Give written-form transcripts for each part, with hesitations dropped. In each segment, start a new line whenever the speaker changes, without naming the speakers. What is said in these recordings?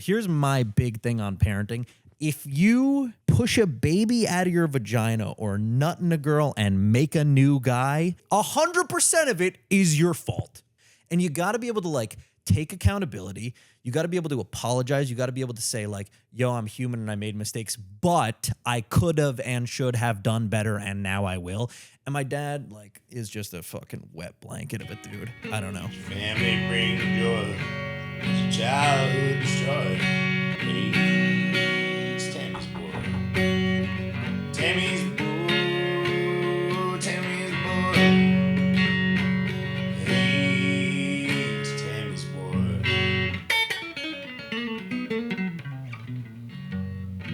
here's my big thing on parenting. If you push a baby out of your vagina or nut in a girl and make a new guy, 100% of it is your fault. And you got to be able to like take accountability. You got to be able to apologize. You got to be able to say like, yo, I'm human and I made mistakes, but I could have and should have done better and now I will. And my dad like is just a fucking wet blanket of a dude. I don't know.
Family brings joy. It's childhood destroyed. Hey, it's Tammy's boy. Tammy's boy. Tammy's boy. Hey, it's Tammy's boy.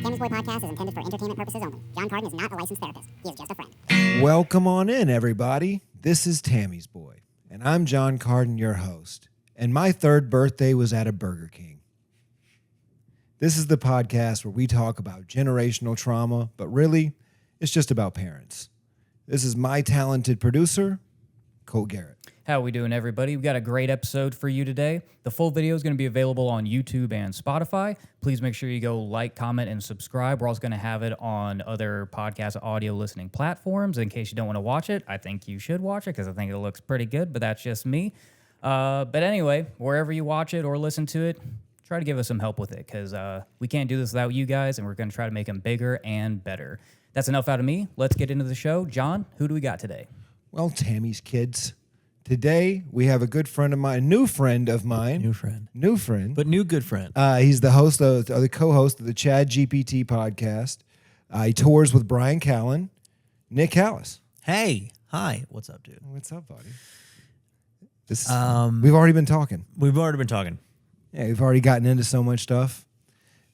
Tammy's Boy Podcast is intended for entertainment purposes only. Jon Carden is not a licensed therapist. He is just a friend.
Welcome on in, everybody. This is Tammy's Boy, and I'm Jon Carden, your host. And my third birthday was at a Burger King. This is the podcast where we talk about generational trauma, but really, it's just about parents. This is my talented producer, Cole Garrett.
How we doing, everybody? We've got a great episode for you today. The full video is going to be available on YouTube and Spotify. Please make sure you go like, comment, and subscribe. We're also going to have it on other podcast audio listening platforms. In case you don't want to watch it, I think you should watch it because I think it looks pretty good, but that's just me. But anyway, wherever you watch it or listen to it, try to give us some help with it because we can't do this without you guys, and we're going to try to make them bigger and better. That's enough out of me. Let's get into the show. John, who do we got today?
Well, Tammy's kids. Today, we have a good friend of mine, a new friend of mine. New friend.
But new good friend.
He's the host of, or the co-host of the Chad GPT podcast. He tours with Brian Callen, Nick Callas.
Hey. Hi. What's up, dude?
What's up, buddy? This is, we've already been talking. Yeah, we've already gotten into so much stuff.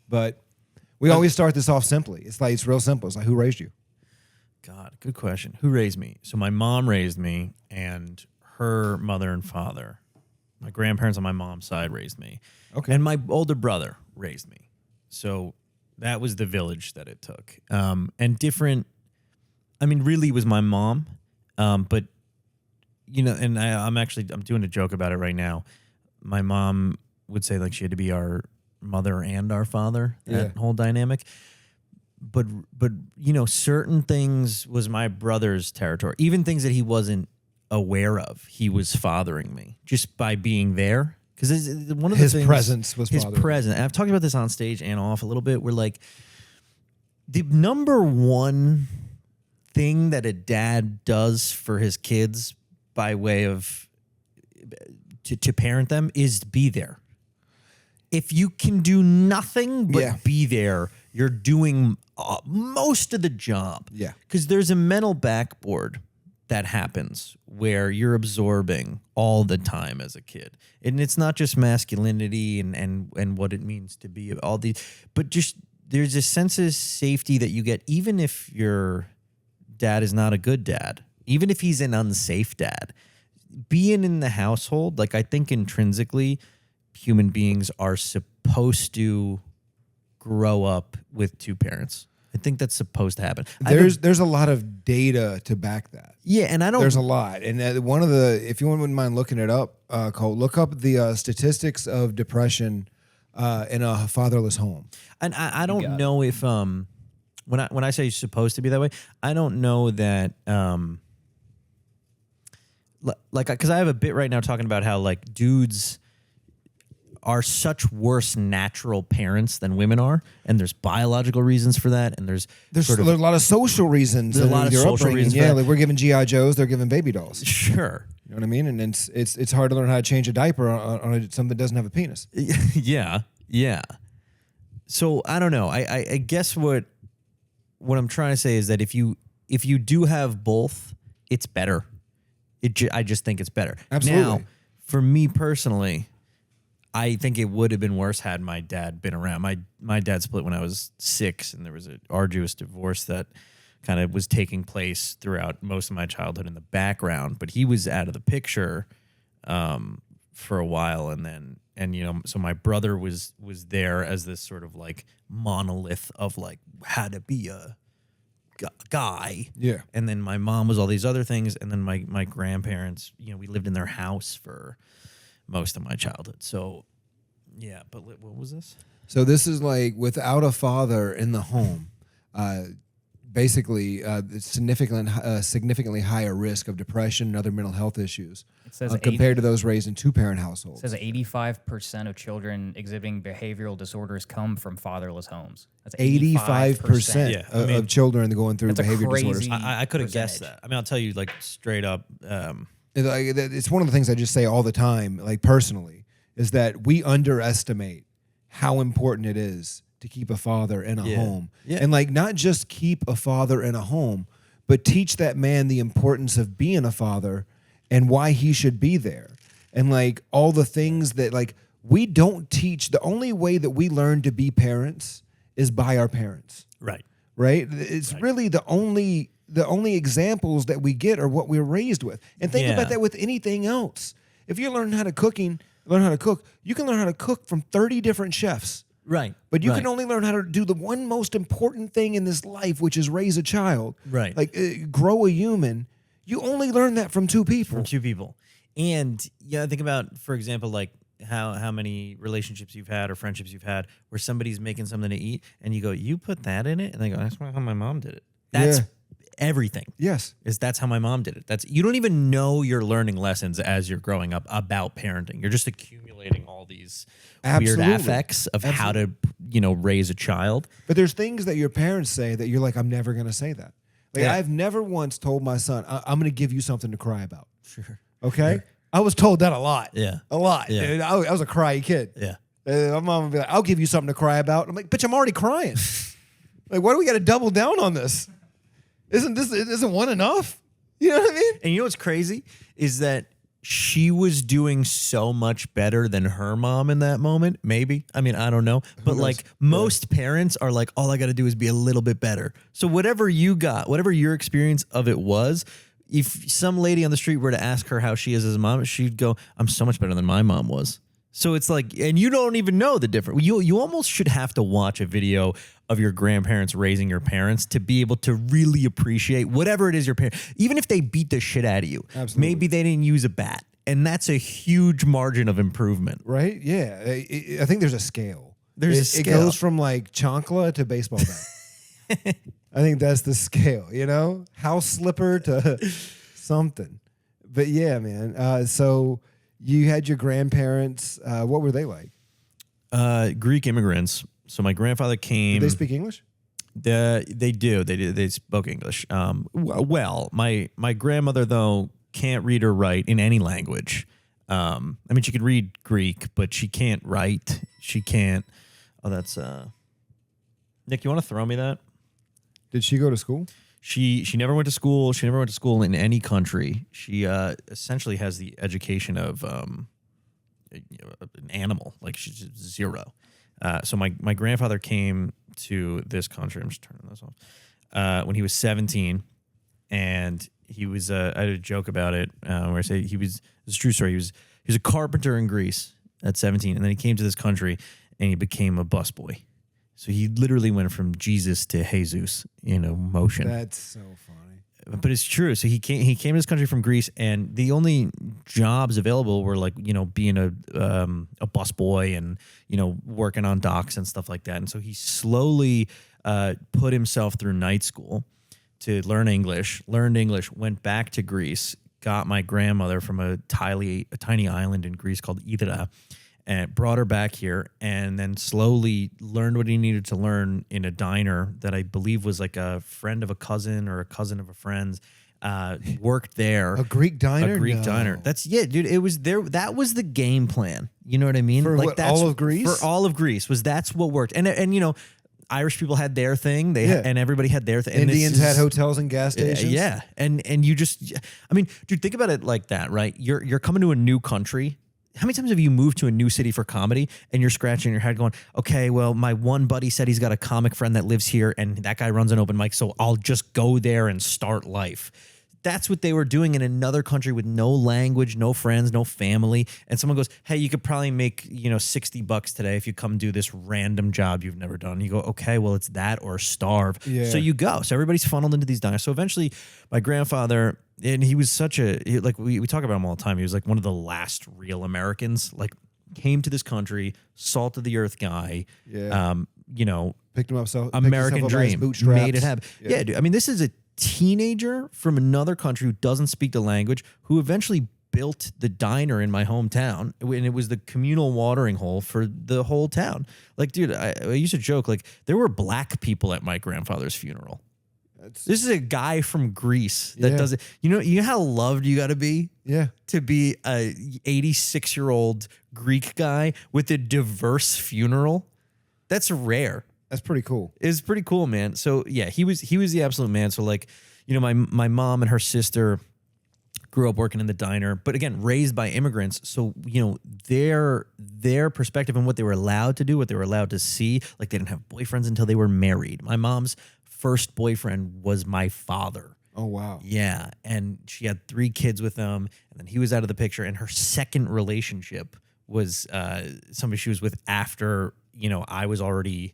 But we always start this off simply. It's real simple. It's like, who raised you?
God, good question. Who raised me? So my mom raised me, and her mother and father, my grandparents on my mom's side raised me.
Okay.
And my older brother raised me. So that was the village that it took. And different, I mean, really it was my mom. But, you know, and I'm doing a joke about it right now. My mom would say like she had to be our mother and our father, that whole dynamic. But you know, certain things was my brother's territory. Even things that he wasn't aware of, he was fathering me just by being there. Because one of the
his
things,
presence was
his
fathering.
presence. And I've talked about this on stage and off a little bit. Where like the number one thing that a dad does for his kids by way of to parent them is be there. If you can do nothing but be there, you're doing most of the job.
Yeah.
Because there's a mental backboard that happens where you're absorbing all the time as a kid. And it's not just masculinity and what it means to be all these, but just there's a sense of safety that you get even if your dad is not a good dad, even if he's an unsafe dad. Being in the household, like I think intrinsically, human beings are supposed to grow up with two parents. I think that's supposed to happen.
There's a lot of data to back that.
Yeah, and I don't.
There's a lot, and one of the, if you wouldn't mind looking it up, Cole, look up the statistics of depression in a fatherless home.
And I don't know if when I say supposed to be that way, I don't know that like because I have a bit right now talking about how like dudes are such worse natural parents than women are, and there's biological reasons for that, and there's sort of
a lot of social reasons.
There's a lot of social reasons.
Yeah, like we're giving GI Joes, they're giving baby dolls.
Sure,
you know what I mean. And it's hard to learn how to change a diaper on something that doesn't have a penis.
Yeah. So I don't know. I guess what I'm trying to say is that if you do have both, it's better. I just think it's better.
Absolutely.
Now, for me personally, I think it would have been worse had my dad been around. My dad split when I was 6, and there was an arduous divorce that kind of was taking place throughout most of my childhood in the background. But he was out of the picture for a while, and you know, so my brother was there as this sort of like monolith of like how to be a guy.
Yeah.
And then my mom was all these other things, and then my grandparents, you know, we lived in their house for most of my childhood. So, yeah, but what was this?
So this is like without a father in the home, basically significantly higher risk of depression and other mental health issues
It says
compared to those raised in two-parent households.
It says 85% of children exhibiting behavioral disorders come from fatherless homes. That's
85%
Yeah, I mean,
of children going through
that's a
behavior
crazy-
disorders.
I could have guessed
percentage.
that. I mean, I'll tell you like straight up.
It's one of the things I just say all the time, like personally, is that we underestimate how important it is to keep a father in a home.
Yeah.
And like not just keep a father in a home, but teach that man the importance of being a father and why he should be there. And like all the things that like we don't teach. The only way that we learn to be parents is by our parents.
Right.
Right? It's really the only examples that we get are what we're raised with. And think about that with anything else. If you learn how to cook, you can learn how to cook from 30 different chefs.
Right.
But you can only learn how to do the one most important thing in this life, which is raise a child.
Right.
Like grow a human. You only learn that from two people.
From two people. And think about, for example, like how many relationships you've had or friendships you've had where somebody's making something to eat and you go, you put that in it? And they go, that's how my mom did it. That's everything.
Yes.
That's how my mom did it. You don't even know you're learning lessons as you're growing up about parenting. You're just accumulating all these weird affects of how to, raise a child.
But there's things that your parents say that you're like, I'm never going to say that. Like I've never once told my son, I'm going to give you something to cry about.
Sure.
Okay? Yeah. I was told that a lot.
Yeah.
A lot.
Yeah.
Dude. I was a cryy kid.
Yeah.
My mom would be like, I'll give you something to cry about. I'm like, bitch, I'm already crying. Like, why do we got to double down on this? Isn't one enough? You know what I mean?
And you know what's crazy is that she was doing so much better than her mom in that moment. Maybe. I mean, I don't know. But like most parents are like, all I got to do is be a little bit better. So whatever you got, whatever your experience of it was, if some lady on the street were to ask her how she is as a mom, she'd go, I'm so much better than my mom was. So it's like, and you don't even know the difference. You almost should have to watch a video of your grandparents raising your parents to be able to really appreciate whatever it is your parents, even if they beat the shit out of you.
Absolutely.
Maybe they didn't use a bat. And that's a huge margin of improvement.
Right? Yeah. I think there's a scale.
It
goes from like chancla to baseball bat. I think that's the scale, house slipper to something. But yeah, man. So you had your grandparents. What were they like?
Greek immigrants. So my grandfather came.
Did they speak English?
They do. They spoke English. Well, my grandmother though can't read or write in any language. I mean, she could read Greek, but she can't write. She can't. Oh, that's Nick. You want to throw me that?
Did she go to school?
She never went to school. She never went to school in any country. She essentially has the education of an animal. Like she's zero. So my grandfather came to this country. I'm just turning this off. When he was 17, and he was. I had a joke about it where I say it's a true story. He was a carpenter in Greece at 17, and then he came to this country and he became a busboy. So he literally went from Jesus to Jesus in a motion.
That's so funny.
But it's true. So he came to this country from Greece, and the only jobs available were like, being a busboy and, working on docks and stuff like that. And so he slowly put himself through night school to learn English, went back to Greece, got my grandmother from a tiny island in Greece called Ydra, and brought her back here, and then slowly learned what he needed to learn in a diner that I believe was like a friend of a cousin or a cousin of a friend's. Worked there.
A Greek diner?
A Greek diner. That's dude. It was there. That was the game plan. You know what I mean?
For
like
all of Greece?
For all of Greece that's what worked. And Irish people had their thing. And everybody had their thing.
Indians had hotels and gas stations.
Yeah. And you just, I mean, dude, think about it like that, right? You're coming to a new country. How many times have you moved to a new city for comedy and you're scratching your head going, okay, well, my one buddy said he's got a comic friend that lives here and that guy runs an open mic, so I'll just go there and start life. That's what they were doing in another country with no language, no friends, no family. And someone goes, hey, you could probably make, $60 today if you come do this random job you've never done. And you go, okay, well, it's that or starve.
Yeah.
So you go. So everybody's funneled into these diners. So eventually my grandfather, and he was we talk about him all the time. He was like one of the last real Americans. Like came to this country, salt of the earth guy.
Yeah. Picked him up. So
American dream, made it happen.
Yeah.
Yeah, dude. I mean, this is a teenager from another country who doesn't speak the language, who eventually built the diner in my hometown, and it was the communal watering hole for the whole town. Like, dude, I used to joke, like, there were black people at my grandfather's funeral. This is a guy from Greece that does it. You know how loved you got to be to be a 86-year-old Greek guy with a diverse funeral? That's rare.
That's pretty cool.
It's pretty cool, man. So yeah, he was the absolute man. So like, my mom and her sister grew up working in the diner, but again, raised by immigrants. So, their perspective on what they were allowed to do, what they were allowed to see, like they didn't have boyfriends until they were married. My mom's first boyfriend was my father.
Oh, wow.
Yeah. And she had 3 kids with him, and then he was out of the picture. And her second relationship was somebody she was with after, I was already,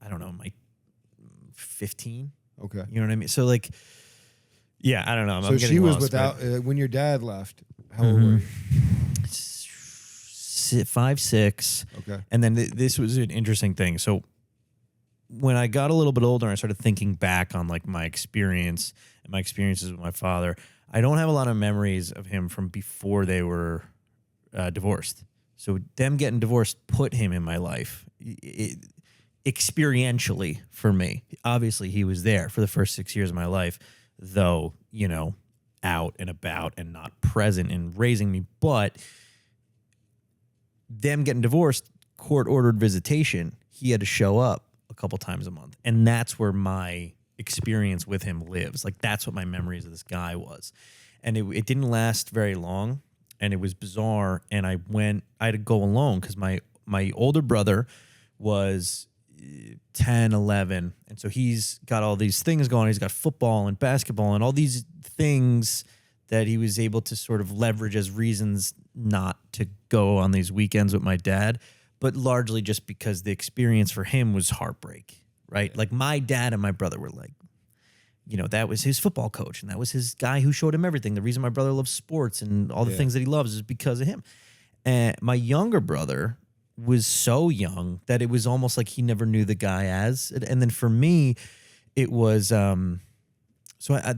I don't know, like 15.
Okay.
You know what I mean? So like, yeah, I don't know.
So she was without, when your dad left, how old were you?
5, 6.
Okay.
And then this was an interesting thing. So when I got a little bit older, I started thinking back on like my experience and my experiences with my father. I don't have a lot of memories of him from before they were divorced. So them getting divorced put him in my life experientially for me. Obviously, he was there for the first 6 years of my life, though, out and about and not present in raising me. But them getting divorced, court-ordered visitation, he had to show up a couple times a month. And that's where my experience with him lives. Like, that's what my memories of this guy was. And it didn't last very long, and it was bizarre. And I had to go alone because my older brother was 10, 11. And so he's got all these things going. He's got football and basketball and all these things that he was able to sort of leverage as reasons not to go on these weekends with my dad, but largely just because the experience for him was heartbreak, right? Yeah. Like my dad and my brother were like, that was his football coach and that was his guy who showed him everything. The reason my brother loves sports and all the things that he loves is because of him. And my younger brother was so young that it was almost like he never knew the guy as. And then for me, it was, the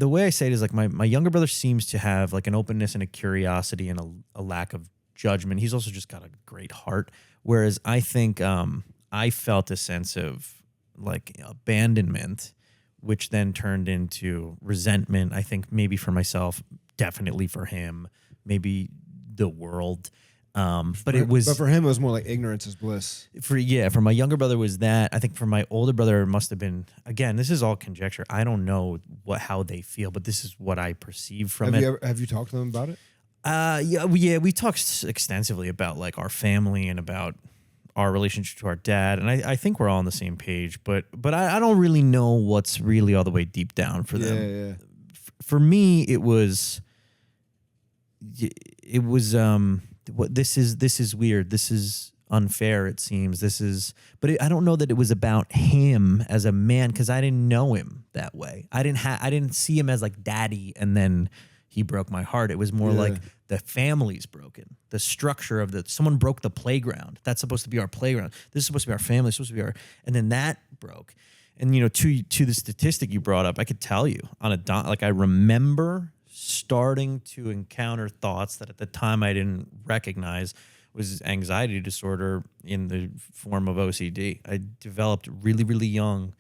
way I say it is like my younger brother seems to have like an openness and a curiosity and a lack of judgment. He's also just got a great heart. Whereas I think I felt a sense of like abandonment, which then turned into resentment. I think maybe for myself, definitely for him, maybe the world. But for him, it was more like ignorance is bliss. For my younger brother was that. I think for my older brother, it must have been, again, this is all conjecture. I don't know how they feel, but this is what I perceive from it.
Have you talked to them about it?
We talked extensively about like our family and about our relationship to our dad. And I think we're all on the same page, but I don't really know what's really all the way deep down for them.
Yeah.
For me, it was this is weird. This is unfair. It seems but I don't know that it was about him as a man, because I didn't know him that way. I didn't see him as like daddy, and then he broke my heart. It was more like the family's broken. The structure of someone broke the playground. That's supposed to be our playground. This is supposed to be our family. It's supposed to be and then that broke. And to the statistic you brought up, I could tell you I remember starting to encounter thoughts that at the time I didn't recognize was anxiety disorder in the form of OCD. I developed really, really young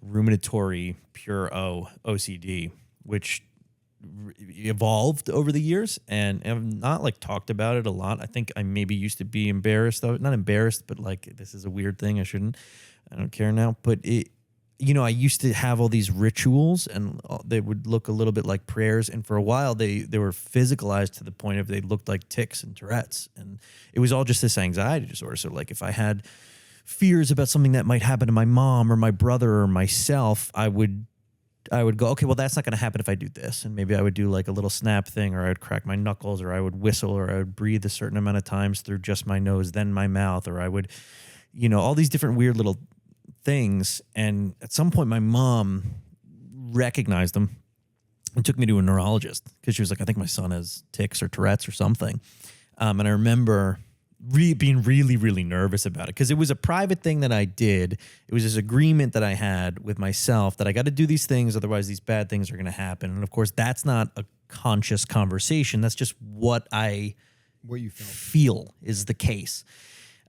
ruminatory pure OCD, which evolved over the years, and I've not like talked about it a lot. I think I maybe used to be embarrassed, though. Not embarrassed, but like, this is a weird thing. I don't care now, but I used to have all these rituals, and they would look a little bit like prayers. And for a while, they were physicalized to the point of they looked like tics and Tourette's. And it was all just this anxiety disorder. So like if I had fears about something that might happen to my mom or my brother or myself, I would go, okay, well, that's not going to happen if I do this. And maybe I would do like a little snap thing, or I would crack my knuckles, or I would whistle, or I would breathe a certain amount of times through just my nose, then my mouth, or I would, all these different weird little things. And at some point my mom recognized them and took me to a neurologist, because she was like, I think my son has tics or Tourette's or something. And I remember being really, really nervous about it because it was a private thing that I did. It was this agreement that I had with myself that I got to do these things, otherwise these bad things are going to happen. And of course, that's not a conscious conversation. That's just what
you
feel is the case.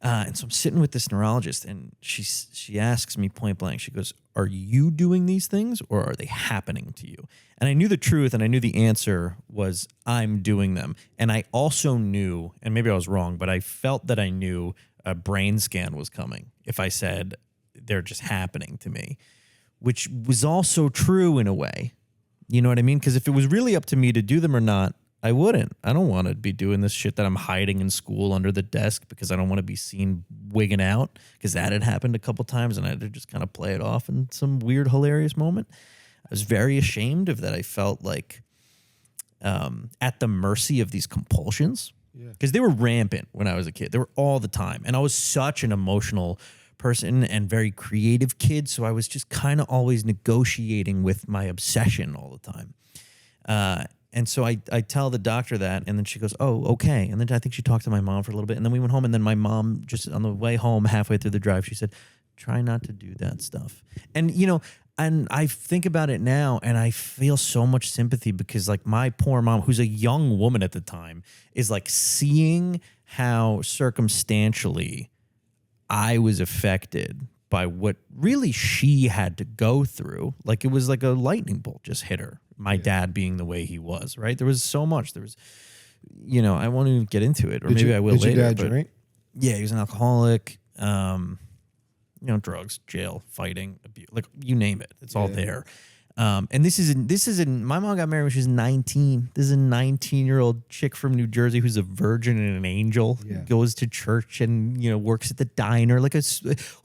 And so I'm sitting with this neurologist, and she asks me point blank. She goes, "Are you doing these things, or are they happening to you?" And I knew the truth, and I knew the answer was I'm doing them. And I also knew, and maybe I was wrong, but I felt that I knew a brain scan was coming if I said they're just happening to me, which was also true in a way. You know what I mean? Because if it was really up to me to do them or not, I wouldn't. I don't want to be doing this shit that I'm hiding in school under the desk because I don't want to be seen wigging out, because that had happened a couple times and I had to just kind of play it off in some weird, hilarious moment. I was very ashamed of that. I felt like at the mercy of these compulsions because they were rampant when I was a kid. They were all the time. And I was such an emotional person and very creative kid. So I was just kind of always negotiating with my obsession all the time. And so I tell the doctor that, and then she goes, "Oh, okay." And then I think she talked to my mom for a little bit, and then we went home, and then my mom, just on the way home, halfway through the drive, she said, "Try not to do that stuff." And, you know, and I think about it now, and I feel so much sympathy because, like, my poor mom, who's a young woman at the time, is, like, seeing how circumstantially I was affected by what really she had to go through. Like, it was like a lightning bolt just hit her. My dad being the way he was, right? There was so much. There was, you know, I won't even get into it, or maybe I will later.
Did your dad drink?
Yeah, he was an alcoholic. You know, drugs, jail, fighting, abuse, like you name it. It's all there. And this is my mom got married when she was 19. This is a 19-year-old chick from New Jersey who's a virgin and an angel, goes to church and, you know, works at the diner. Like,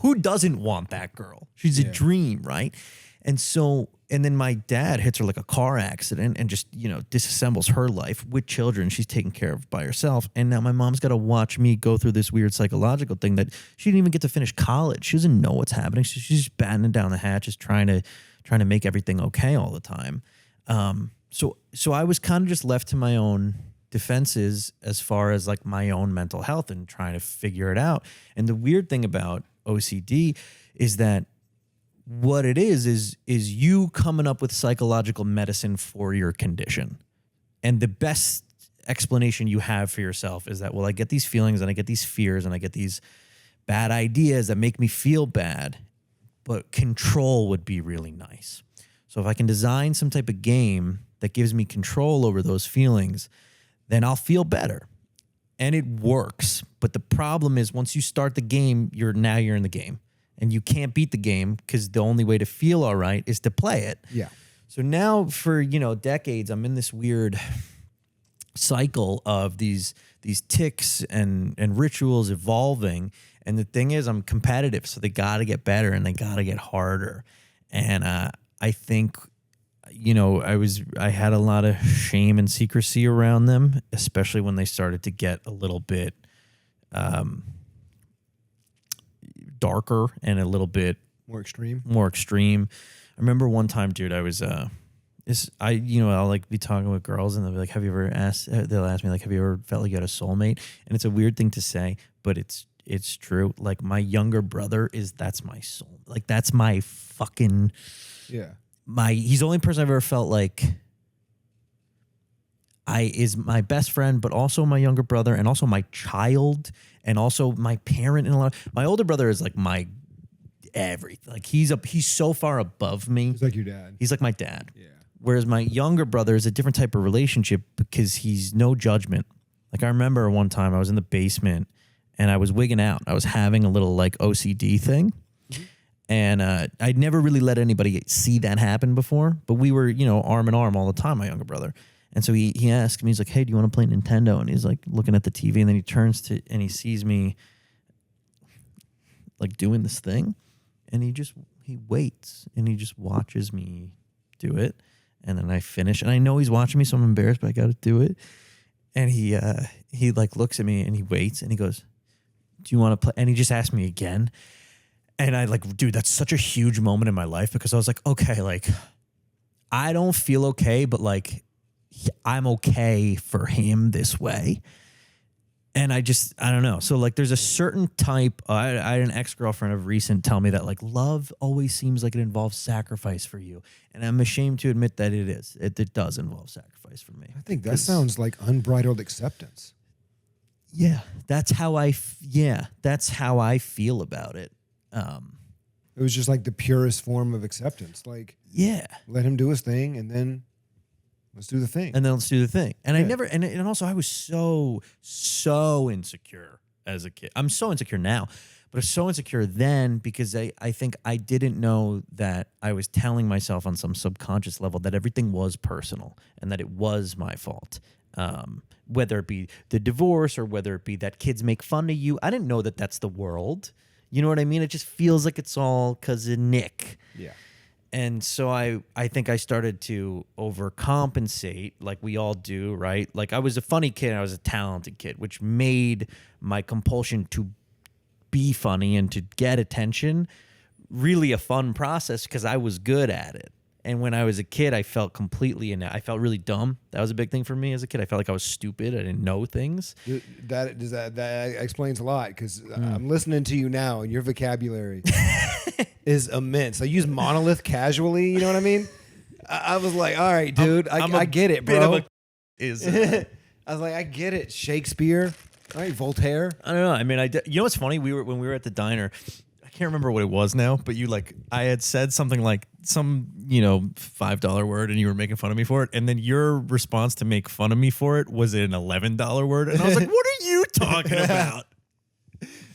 who doesn't want that girl? She's a dream, right? And so, and then my dad hits her like a car accident and just, you know, disassembles her life with children she's taken care of by herself. And now my mom's got to watch me go through this weird psychological thing that she didn't even get to finish college. She doesn't know what's happening. So she's just battening down the hatches, trying to make everything okay all the time. So I was kind of just left to my own defenses as far as like my own mental health and trying to figure it out. And the weird thing about OCD is that what it is you coming up with psychological medicine for your condition. And the best explanation you have for yourself is that, well, I get these feelings and I get these fears and I get these bad ideas that make me feel bad, but control would be really nice. So if I can design some type of game that gives me control over those feelings, then I'll feel better. And it works. But the problem is once you start the game, you're in the game. And you can't beat the game because the only way to feel all right is to play it.
Yeah.
So now for, you know, decades, I'm in this weird cycle of these tics and rituals evolving. And the thing is, I'm competitive, so they got to get better and they got to get harder. And I think, you know, I had a lot of shame and secrecy around them, especially when they started to get a little bit darker and a little bit
more extreme.
I remember one time, dude, I was I'll like be talking with girls and they'll be like, they'll ask me like, have you ever felt like you had a soulmate? And it's a weird thing to say, but it's true. Like my younger brother that's my soul. Like that's my fucking, he's the only person I've ever felt like is my best friend, but also my younger brother and also my child and also my parent. And my older brother is like my everything. Like he's so far above me.
He's like your dad.
He's like my dad.
Yeah.
Whereas my younger brother is a different type of relationship because he's no judgment. Like I remember one time I was in the basement and I was wigging out. I was having a little like OCD thing. Mm-hmm. And I'd never really let anybody see that happen before, but we were, you know, arm in arm all the time, my younger brother. And so he asked me, he's like, "Hey, do you want to play Nintendo?" And he's like looking at the TV and then he turns to, and he sees me like doing this thing. And he waits and he just watches me do it. And then I finish and I know he's watching me, so I'm embarrassed, but I got to do it. And he like looks at me and he waits and he goes, "Do you want to play?" And he just asked me again. And I like, dude, that's such a huge moment in my life because I was like, okay, like I don't feel okay, but like I'm okay for him this way. And I don't know. So like there's a certain type, I had an ex-girlfriend of recent tell me that like love always seems like it involves sacrifice for you. And I'm ashamed to admit that it is. It does involve sacrifice for me.
I think that sounds like unbridled acceptance.
Yeah, that's how I feel about it.
It was just like the purest form of acceptance. Like,
Yeah.
let him do his thing and then let's do the thing.
And then let's do the thing. And I
Yeah.
never, and also I was so insecure as a kid. I'm so insecure now, but I was so insecure then because I think I didn't know that I was telling myself on some subconscious level that everything was personal and that it was my fault. Whether it be the divorce or whether it be that kids make fun of you. I didn't know that that's the world. You know what I mean? It just feels like it's all because of Nick.
Yeah.
And so I think I started to overcompensate like we all do, right? Like I was a funny kid and I was a talented kid, which made my compulsion to be funny and to get attention really a fun process because I was good at it. And when I was a kid, I felt completely I felt really dumb. That was a big thing for me as a kid. I felt like I was stupid. I didn't know things.
That explains a lot because I'm listening to you now and your vocabulary is immense. I use monolith casually. You know what I mean? I was like, all right, dude, I get it, bro. I was like, I get it. Shakespeare, all right, Voltaire.
I don't know. I mean, you know what's funny? When we were at the diner, I can't remember what it was now, but I had said something like some, $5 word and you were making fun of me for it. And then your response to make fun of me for it was an $11 word. And I was like, what are you talking about?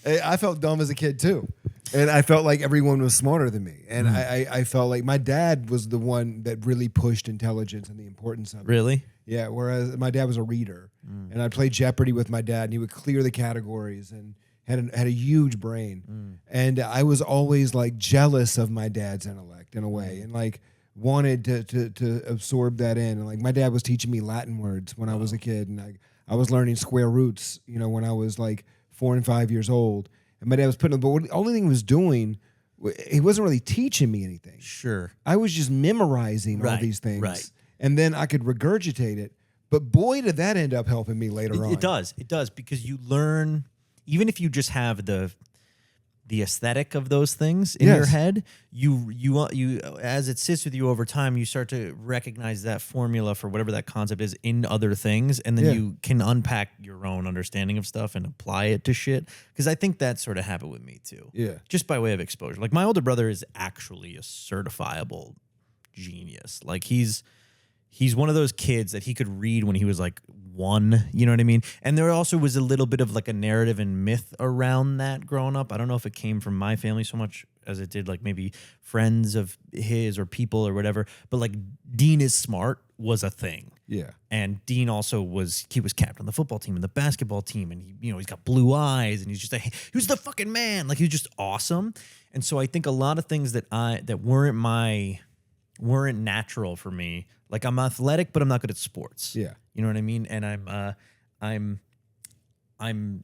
I felt dumb as a kid too. And I felt like everyone was smarter than me. And I felt like my dad was the one that really pushed intelligence and the importance of it.
Really?
Yeah, whereas my dad was a reader. And I'd play Jeopardy with my dad and he would clear the categories and had a huge brain. And I was always like jealous of my dad's intellect in a way and like wanted to absorb that in. And like my dad was teaching me Latin words when I was a kid and I was learning square roots, when I was like 4 and 5 years old. And my dad was putting, but the only thing he was doing, he wasn't really teaching me anything.
Sure.
I was just memorizing all these things.
Right.
And then I could regurgitate it. But boy, did that end up helping me later on.
It does because you learn, even if you just have the aesthetic of those things in your head, you as it sits with you over time, you start to recognize that formula for whatever that concept is in other things, and then you can unpack your own understanding of stuff and apply it to shit. Because I think that sort of happened with me too. Yeah, just by way of exposure. Like my older brother is actually a certifiable genius. Like he's one of those kids that he could read when he was like 1, you know what I mean? And there also was a little bit of like a narrative and myth around that growing up. I don't know if it came from my family so much as it did like maybe friends of his or people or whatever, but like Dean is smart was a thing.
Yeah.
And Dean also was captain of the football team and the basketball team, and he's got blue eyes and he's just he was the fucking man. Like he was just awesome. And so I think a lot of things that weren't natural for me. Like I'm athletic, but I'm not good at sports.
Yeah.
You know what I mean? And I'm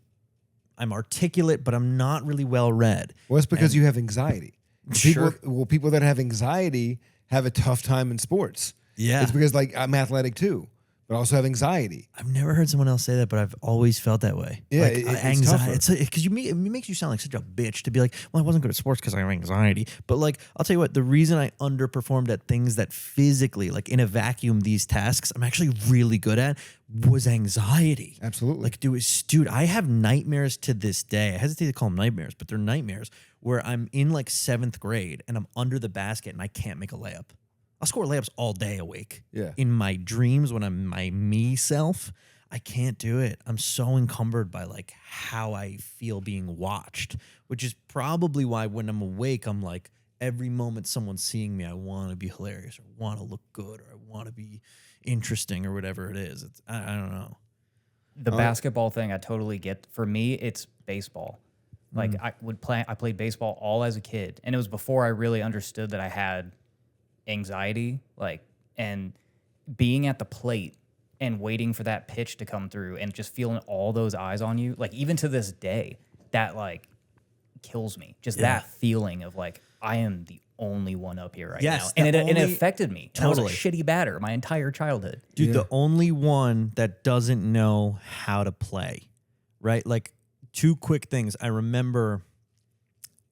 articulate, but I'm not really well read.
Well, it's because you have anxiety.
Sure.
People that have anxiety have a tough time in sports.
Yeah.
It's because like I'm athletic too, but I also have anxiety.
I've never heard someone else say that, but I've always felt that way.
Yeah,
like,
it's
anxiety.
tougher.
It's because it makes you sound like such a bitch to be like, well, I wasn't good at sports because I have anxiety. But like, I'll tell you what, the reason I underperformed at things that physically, like in a vacuum, these tasks I'm actually really good at was anxiety.
Absolutely.
Like, dude, I have nightmares to this day. I hesitate to call them nightmares, but they're nightmares where I'm in like 7th grade and I'm under the basket and I can't make a layup. I'll score layups all day awake.
Yeah.
In my dreams, when I'm my me self, I can't do it. I'm so encumbered by like how I feel being watched, which is probably why when I'm awake, I'm like every moment someone's seeing me, I want to be hilarious or want to look good or I want to be interesting or whatever it is. I don't know.
The basketball thing, I totally get. For me, it's baseball. Like I played baseball all as a kid, and it was before I really understood that I had anxiety, like, and being at the plate and waiting for that pitch to come through and just feeling all those eyes on you, like even to this day, that like kills me. Just that feeling of like I am the only one up here right now, and it affected me. And I was a shitty batter my entire childhood,
dude. The only one that doesn't know how to play right? Like, two quick things. I remember,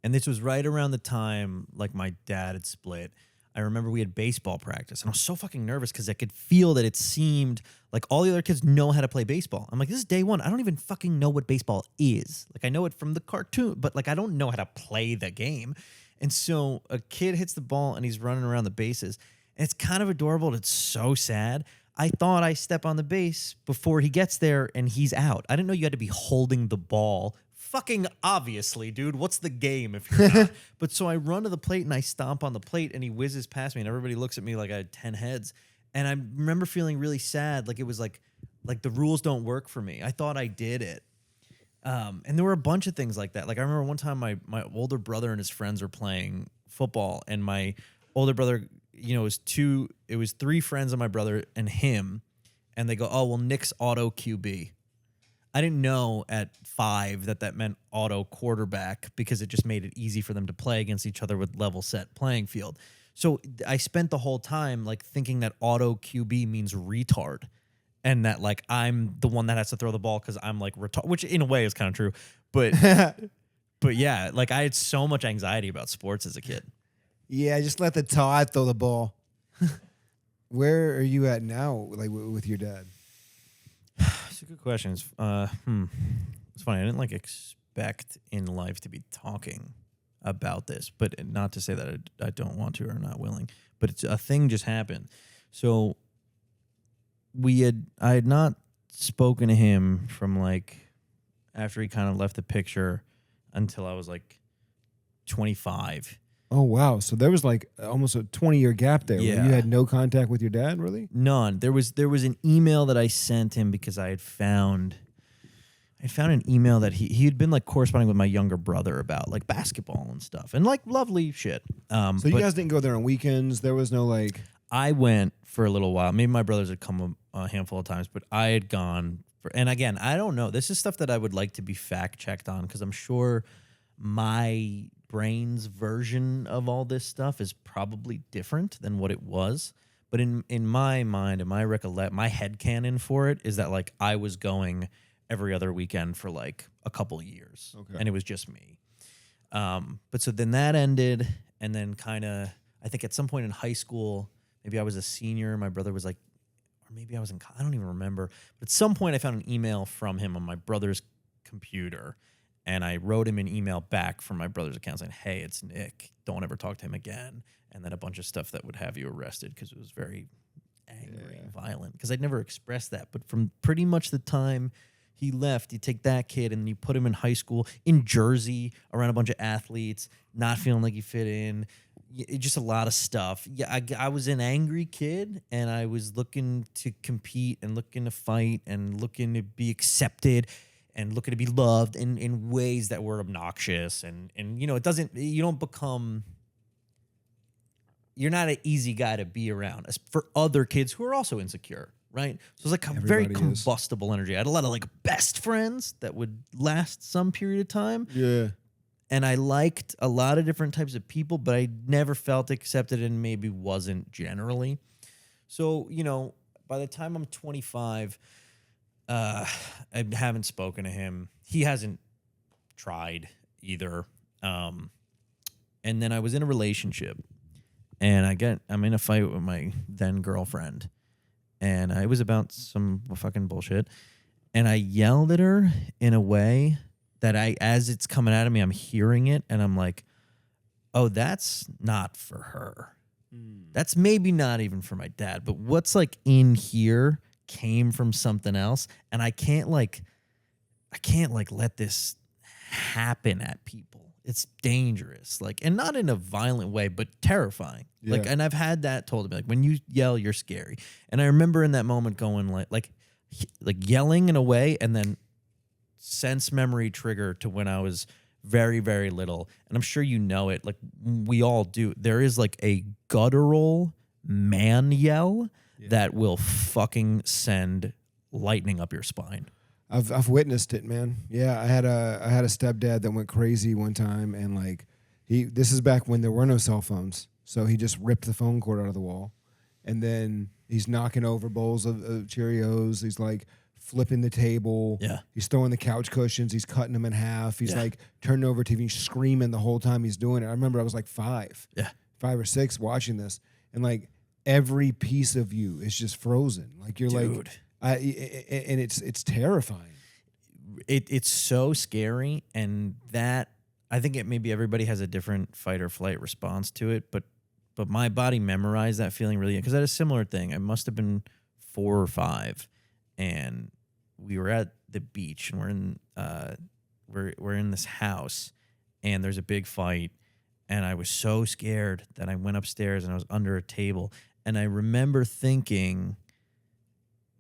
and this was right around the time like my dad had split. I remember we had baseball practice, and I was so fucking nervous because I could feel that it seemed like all the other kids know how to play baseball. I'm like, this is day one. I don't even fucking know what baseball is. Like, I know it from the cartoon, but like, I don't know how to play the game. And so a kid hits the ball and he's running around the bases. And it's kind of adorable. And it's so sad. I thought I step on the base before he gets there and he's out. I didn't know you had to be holding the ball. Fucking obviously, dude. What's the game if you're not? But so I run to the plate and I stomp on the plate and he whizzes past me and everybody looks at me like I had 10 heads. And I remember feeling really sad. Like it was like the rules don't work for me. I thought I did it. And there were a bunch of things like that. Like I remember one time my older brother and his friends were playing football, and my older brother, it was 3 friends of my brother and him, and they go, oh, well, Nick's auto QB. I didn't know at 5 that meant auto quarterback because it just made it easy for them to play against each other with level set playing field. So I spent the whole time like thinking that auto QB means retard. And that, like, I'm the one that has to throw the ball because I'm, like, retarded, which in a way is kind of true. But, but yeah, like, I had so much anxiety about sports as a kid.
Yeah, just let the Todd throw the ball. Where are you at now, like, with your dad?
It's a good question. It's funny. I didn't, like, expect in life to be talking about this. But not to say that I don't want to or not willing. But it's a thing just happened. So I had not spoken to him from like after he kind of left the picture until I was like 25.
Oh, wow. So there was like almost a 20-year gap there.
Yeah.
Where you had no contact with your dad, really?
None. There was an email that I sent him because I found an email that he had been like corresponding with my younger brother about like basketball and stuff and like lovely shit.
So you guys didn't go there on weekends? There was no like...
I went for a little while. Maybe my brothers had come a handful of times, but I had gone and again, I don't know. This is stuff that I would like to be fact checked on because I'm sure my brain's version of all this stuff is probably different than what it was. But in my mind, and my headcanon for it is that like I was going every other weekend for like a couple of years, and it was just me. But so then that ended, and then kind of I think at some point in high school. Maybe I was a senior. My brother was like, or maybe I was in, I don't even remember. But at some point I found an email from him on my brother's computer. And I wrote him an email back from my brother's account saying, hey, it's Nick. Don't ever talk to him again. And then a bunch of stuff that would have you arrested because it was very angry and violent. Because I'd never expressed that. But from pretty much the time he left, you take that kid and you put him in high school in Jersey around a bunch of athletes, not feeling like he fit in. Just a lot of stuff. Yeah, I was an angry kid, and I was looking to compete and looking to fight and looking to be accepted and looking to be loved in ways that were obnoxious. And you're not an easy guy to be around for other kids who are also insecure, right? So it's like a very combustible energy. I had a lot of like best friends that would last some period of time.
Yeah.
And I liked a lot of different types of people, but I never felt accepted and maybe wasn't generally. So, by the time I'm 25, I haven't spoken to him. He hasn't tried either. And then I was in a relationship, and I'm in a fight with my then girlfriend, and it was about some fucking bullshit. And I yelled at her in a way that as it's coming out of me, I'm hearing it, and I'm like, oh, that's not for her. That's maybe not even for my dad, but what's like in here came from something else, and I can't let this happen at people. It's dangerous, like, and not in a violent way, but terrifying.
Yeah.
Like, and I've had that told to me, like, when you yell, you're scary. And I remember in that moment going like yelling in a way, and then sense memory trigger to when I was very, very little. And I'm sure you know it, like we all do. There is like a guttural man yell that will fucking send lightning up your spine.
I've witnessed it, man. Yeah, I had a stepdad that went crazy one time, and like this is back when there were no cell phones, so he just ripped the phone cord out of the wall, and then he's knocking over bowls of Cheerios. He's like flipping the table.
Yeah.
He's throwing the couch cushions. He's cutting them in half. He's
Yeah.
like turning over TV, screaming the whole time he's doing it. I remember I was like 5 or 6 watching this, and like every piece of you is just frozen. Like you're
Dude.
and it's terrifying.
It's so scary, and that I think maybe everybody has a different fight or flight response to it, but my body memorized that feeling really, because I had a similar thing. I must have been 4 or 5, and we were at the beach, and we're in this house, and there's a big fight, and I was so scared that I went upstairs and I was under a table, and I remember thinking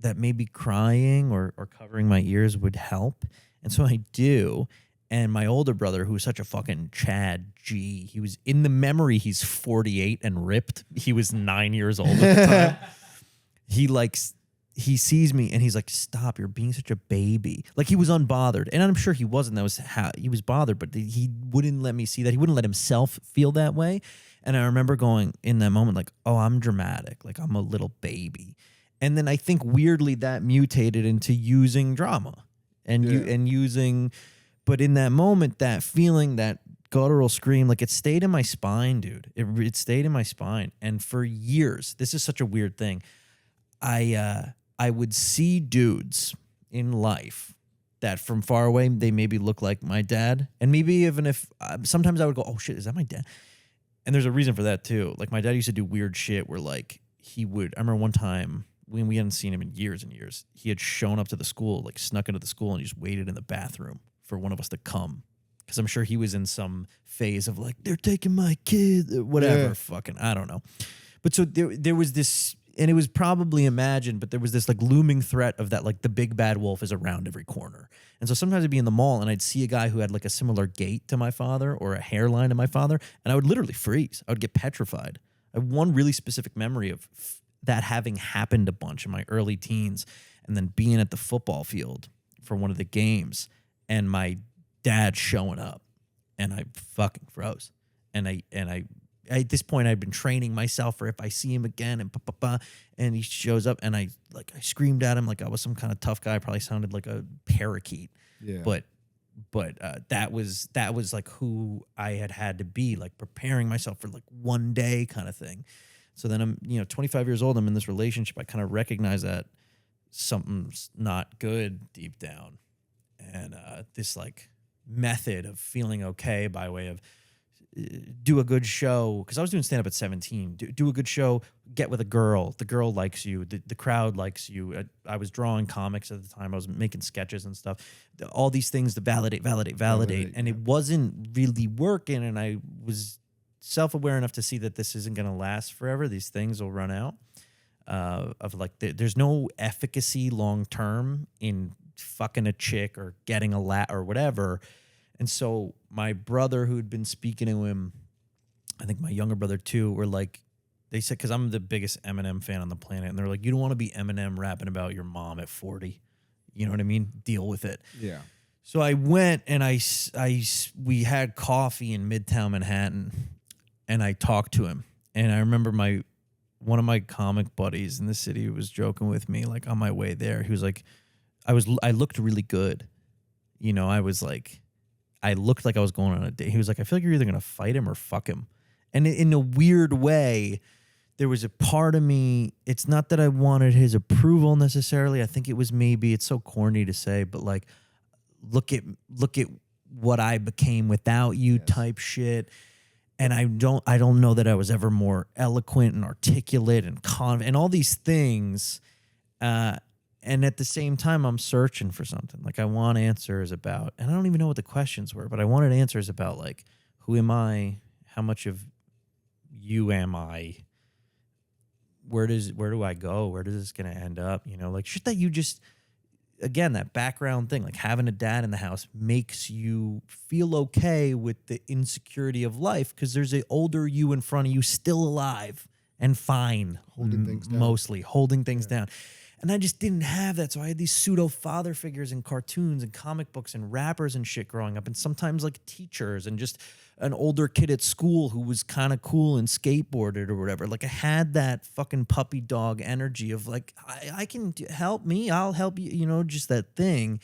that maybe crying or covering my ears would help. And so I do. And my older brother, who was such a fucking Chad G, he was in the memory, he's 48 and ripped. He was 9 years old at the time. He sees me and he's like, stop, you're being such a baby. Like he was unbothered. And I'm sure he wasn't. That was how he was bothered, but he wouldn't let me see that. He wouldn't let himself feel that way. And I remember going in that moment like, oh, I'm dramatic. Like I'm a little baby. And then I think weirdly that mutated into using drama and using, but in that moment, that feeling, that guttural scream, like it stayed in my spine, dude. It stayed in my spine. And for years, this is such a weird thing. I would see dudes in life that from far away, they maybe look like my dad. And maybe even if sometimes I would go, oh shit, is that my dad? And there's a reason for that too. Like my dad used to do weird shit where like I remember one time, when we hadn't seen him in years and years, he had shown up to the school, like snuck into the school, and he just waited in the bathroom for one of us to come. Because I'm sure he was in some phase of like, they're taking my kid, whatever, fucking, I don't know. But so there was this, and it was probably imagined, but there was this like looming threat of that, like the big bad wolf is around every corner. And so sometimes I'd be in the mall and I'd see a guy who had like a similar gait to my father or a hairline to my father, and I would literally freeze. I would get petrified. I have one really specific memory of that having happened a bunch in my early teens, and then being at the football field for one of the games and my dad showing up, and I fucking froze. And I at this point I'd been training myself for if I see him again and he shows up, and I screamed at him like I was some kind of tough guy. I probably sounded like a parakeet. Yeah. But that was like who I had to be, like preparing myself for like one day kind of thing. So then I'm, 25 years old. I'm in this relationship. I kind of recognize that something's not good deep down. And this like method of feeling okay by way of do a good show. Because I was doing stand-up at 17. Do a good show. Get with a girl. The girl likes you. The crowd likes you. I was drawing comics at the time. I was making sketches and stuff. All these things to validate. And it wasn't really working. And I was self-aware enough to see that this isn't going to last forever. These things will run out. Of like, there's no efficacy long-term in fucking a chick or getting a lat or whatever. And so my brother, who had been speaking to him, I think my younger brother too, were like, they said, because I'm the biggest Eminem fan on the planet, and they're like, you don't want to be Eminem rapping about your mom at 40. You know what I mean? Deal with it.
Yeah.
So I went and we had coffee in Midtown Manhattan, and I talked to him. And I remember one of my comic buddies in the city was joking with me, like on my way there. He was like, I looked really good. I looked like I was going on a date. He was like, I feel like you're either going to fight him or fuck him. And in a weird way, there was a part of me, it's not that I wanted his approval necessarily. I think it was maybe, it's so corny to say, but like, look at what I became without you type shit. And I don't know that I was ever more eloquent and articulate and all these things. And at the same time, I'm searching for something. Like I want answers about, and I don't even know what the questions were, but I wanted answers about like, who am I? How much of you am I? Where do I go? Where does this gonna end up? Like shit that you just, again, that background thing, like having a dad in the house makes you feel okay with the insecurity of life because there's an older you in front of you still alive and fine.
Holding things down.
Mostly holding things down. And I just didn't have that. So I had these pseudo father figures in cartoons and comic books and rappers and shit growing up. And sometimes like teachers and just an older kid at school who was kind of cool and skateboarded or whatever. Like I had that fucking puppy dog energy of like, I can help me. I'll help you, you know, just that thing.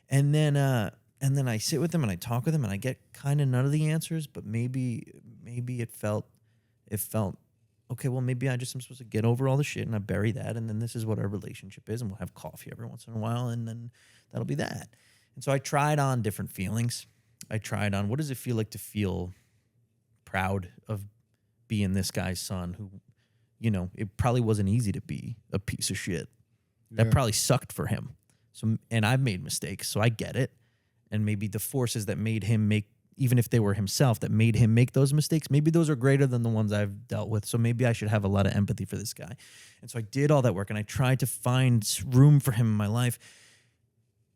And then I sit with him and I talk with him and I get kind of none of the answers, but maybe it felt, okay, well, maybe I just am supposed to get over all the shit and I bury that. And then this is what our relationship is. And we'll have coffee every once in a while. And then that'll be that. And so I tried on different feelings. I tried on what does it feel like to feel proud of being this guy's son who, you know, it probably wasn't easy to be a piece of shit. That probably sucked for him. So, and I've made mistakes, so I get it. And maybe the forces that made him make, even if they were himself, that made him make those mistakes, maybe those are greater than the ones I've dealt with. So maybe I should have a lot of empathy for this guy. And so I did all that work and I tried to find room for him in my life.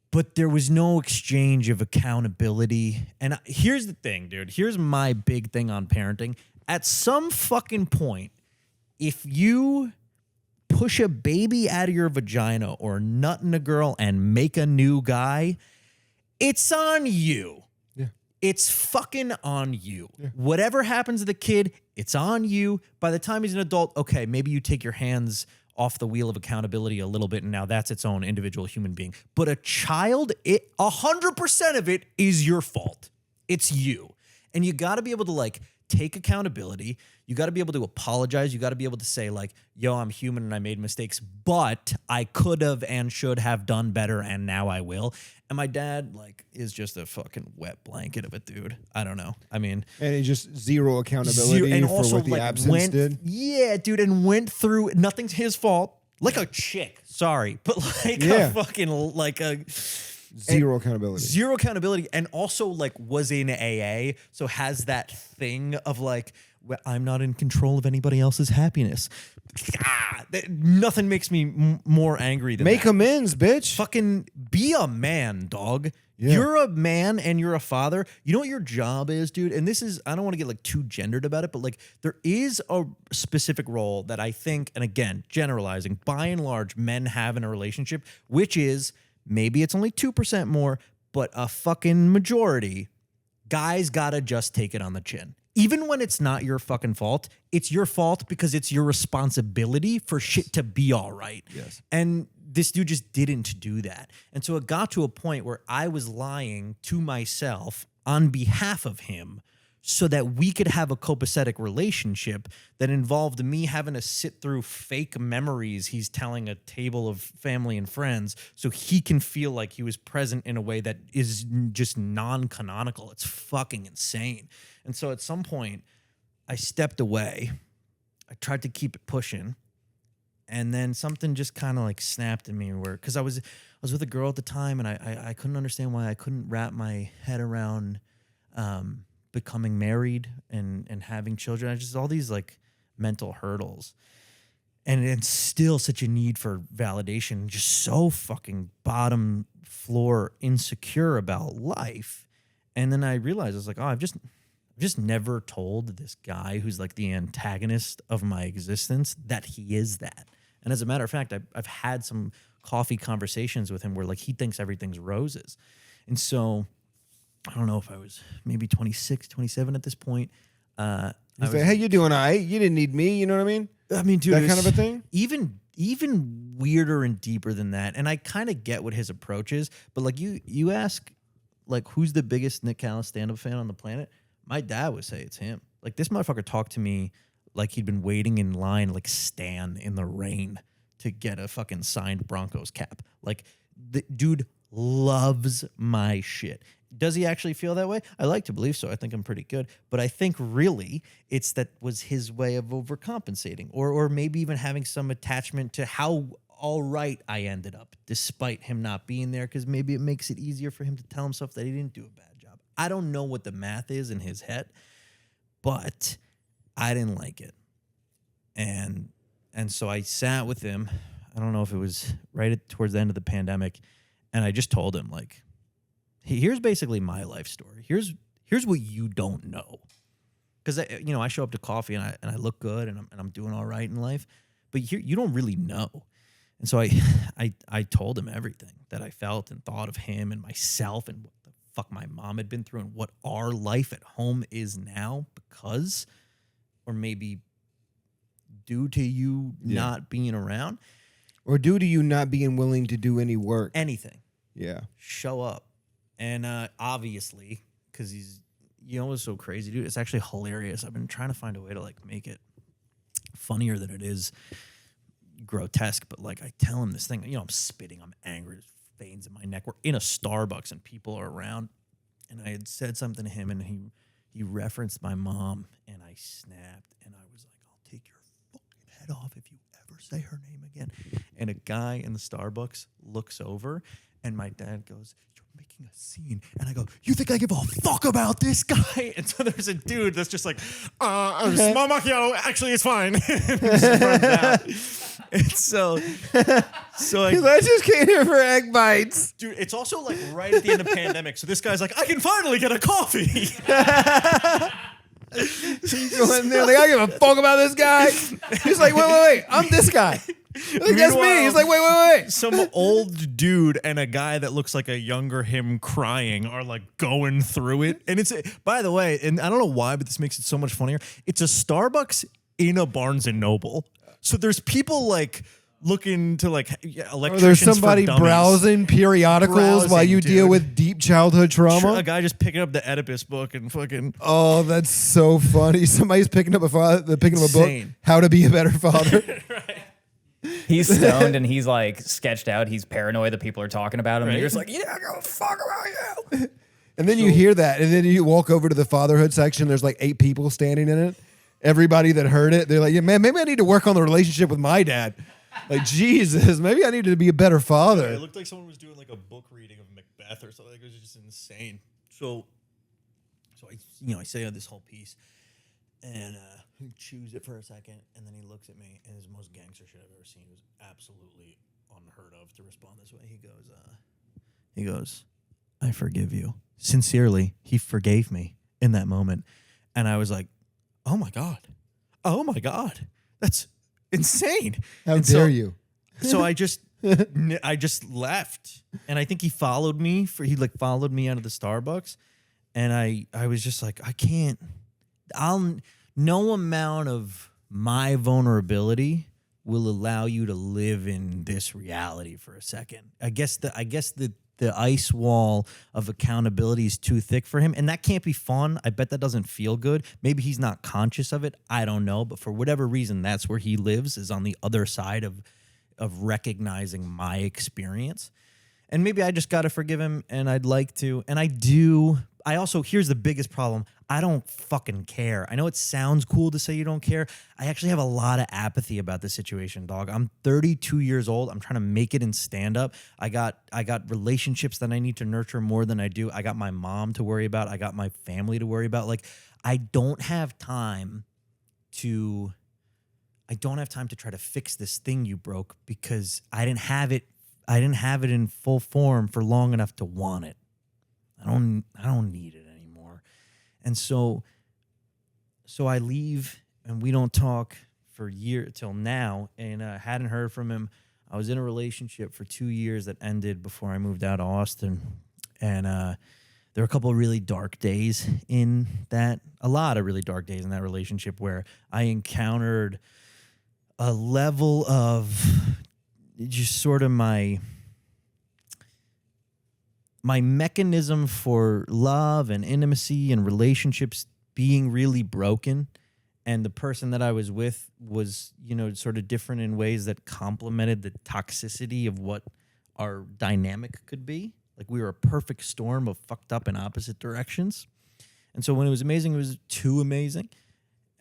But there was no exchange of accountability. And here's the thing, dude. Here's my big thing on parenting. At some fucking point, if you push a baby out of your vagina or nut in a girl and make a new guy, it's on you.
Yeah.
It's fucking on you.
Yeah.
Whatever happens to the kid, it's on you. By the time he's an adult, okay, maybe you take your hands off the wheel of accountability a little bit, and now that's its own individual human being. But a child, 100% of it is your fault. It's you. And you got to be able to, like, take accountability. You got to be able to apologize. You got to be able to say, like, yo, I'm human and I made mistakes, but I could have and should have done better, and now I will. And my dad, like, is just a fucking wet blanket of a dude. I don't know. I mean,
And it's just zero accountability
and
for
also,
what the
like,
absence did.
Yeah, dude, and went through, nothing's his fault. Like a chick, sorry, but like
Yeah.
a fucking, like a
Zero accountability.
zero accountability, and also like was in AA, so has that thing of like, well, I'm not in control of anybody else's happiness. Nothing makes me more angry than
Make
that.
amends, bitch.
Fucking be a man, dog.
Yeah.
You're a man and you're a father. You know what your job is, dude? And this is, I don't want to get like too gendered about it, but like there is a specific role that I think, and again, generalizing, by and large, men have in a relationship, which is maybe it's only 2% more, but a fucking majority. Guys gotta just take it on the chin. Even when it's not your fucking fault, it's your fault because it's your responsibility for shit to be all right.
Yes.
And this dude just didn't do that. And so it got to a point where I was lying to myself on behalf of him so that we could have a copacetic relationship that involved me having to sit through fake memories he's telling a table of family and friends so he can feel like he was present in a way that is just non-canonical. It's fucking insane. And so at some point, I stepped away. I tried to keep it pushing. And then something just kind of like snapped in me where, because I was with a girl at the time and I couldn't understand why I couldn't wrap my head around becoming married and having children. I just, all these like mental hurdles. And it's still such a need for validation, just so fucking bottom floor insecure about life. And then I realized, I was like, oh, I've just never told this guy who's like the antagonist of my existence that he is that. And as a matter of fact, I've had some coffee conversations with him where like he thinks everything's roses. And so I don't know if I was maybe 26, 27 at this point. I was,
Hey, you doing all right? You didn't need me, you know what I mean?
I mean, dude,
That
it's
kind of a thing?
Even weirder and deeper than that. And I kind of get what his approach is, but like you ask, like, who's the biggest Nick Callas stand-up fan on the planet? My dad would say it's him. Like, this motherfucker talked to me like he'd been waiting in line, like Stan in the rain to get a fucking signed Broncos cap. Like, the dude loves my shit. Does he actually feel that way? I like to believe so. I think I'm pretty good. But I think really it's that was his way of overcompensating or maybe even having some attachment to how all right I ended up despite him not being there, because maybe it makes it easier for him to tell himself that he didn't do a bad job. I don't know what the math is in his head, but I didn't like it. And so I sat with him. I don't know if it was towards the end of the pandemic, and I just told him, like, here's basically my life story. Here's what you don't know. Because I show up to coffee and I look good and I'm doing all right in life, but here you don't really know. And so I told him everything that I felt and thought of him and myself and what the fuck my mom had been through and what our life at home is now because, or maybe due to you not being around.
Or due to you not being willing to do any work.
Anything.
Yeah.
Show up. And obviously, because he's, you know what's so crazy, dude? It's actually hilarious. I've been trying to find a way to like make it funnier than it is grotesque. But like I tell him this thing, you know, I'm spitting, I'm angry, there's veins in my neck. We're in a Starbucks and people are around. And I had said something to him and he referenced my mom and I snapped and I was like, I'll take your fucking head off if you ever say her name again. And a guy in the Starbucks looks over and my dad goes, you're making a scene. And I go, you think I give a fuck about this guy? And so there's a dude that's just like, small macchiato, actually it's fine. And just runs out. And so
I just came here for egg bites.
dude, it's also like right at the end of pandemic. So this guy's like, I can finally get a coffee.
He's going there like, I give a fuck about this guy. He's like, wait, I'm this guy. Like, that's me. He's like, wait.
Some old dude and a guy that looks like a younger him crying are like going through it. And it's, by the way, and I don't know why, but this makes it so much funnier. It's a Starbucks in a Barnes and Noble. So there's people like looking to like electricians.
There's somebody
for dummies.
browsing periodicals while you deal with deep childhood trauma.
A guy just picking up the Oedipus book and fucking.
Oh, that's so funny. Somebody's picking up a book, How to Be a Better Father.
Right.
He's stoned and he's like sketched out. He's paranoid that people are talking about him.
Right.
And you're just like, yeah, I give a fuck about you.
And then you hear that, and then you walk over to the fatherhood section. There's like 8 people standing in it. Everybody that heard it, they're like, yeah, man, maybe I need to work on the relationship with my dad. Like, Jesus, maybe I need to be a better father.
It looked like someone was doing like a book reading of Macbeth or something. It was just insane. So I say this whole piece, and he chews it for a second, and then he looks at me, and his most gangster shit I've ever seen. It was absolutely unheard of to respond this way. He goes, I forgive you. Sincerely, he forgave me in that moment. And I was like, oh my God, that's insane.
How dare you?
So I just left, and I think he followed me followed me out of the Starbucks, and I was just like, I can't. No amount of my vulnerability will allow you to live in this reality for a second. I guess the ice wall of accountability is too thick for him, and that can't be fun. I bet that doesn't feel good. Maybe he's not conscious of it. I don't know, but for whatever reason, that's where he lives, is on the other side of recognizing my experience. And maybe I just got to forgive him, and I'd like to, and I do. I also, here's the biggest problem. I don't fucking care. I know it sounds cool to say you don't care. I actually have a lot of apathy about the situation, dog. I'm 32 years old. I'm trying to make it in stand-up. I got relationships that I need to nurture more than I do. I got my mom to worry about. I got my family to worry about. Like, I don't have time to try to fix this thing you broke because I didn't have it in full form for long enough to want it. I don't need it anymore. And so I leave and we don't talk for a year till now, and I hadn't heard from him. I was in a relationship for 2 years that ended before I moved out of Austin. And there were a couple of really dark days in that, a lot of really dark days in that relationship where I encountered a level of just sort of my mechanism for love and intimacy and relationships being really broken. And the person that I was with was, sort of different in ways that complemented the toxicity of what our dynamic could be. Like, we were a perfect storm of fucked up in opposite directions. And so when it was amazing, it was too amazing.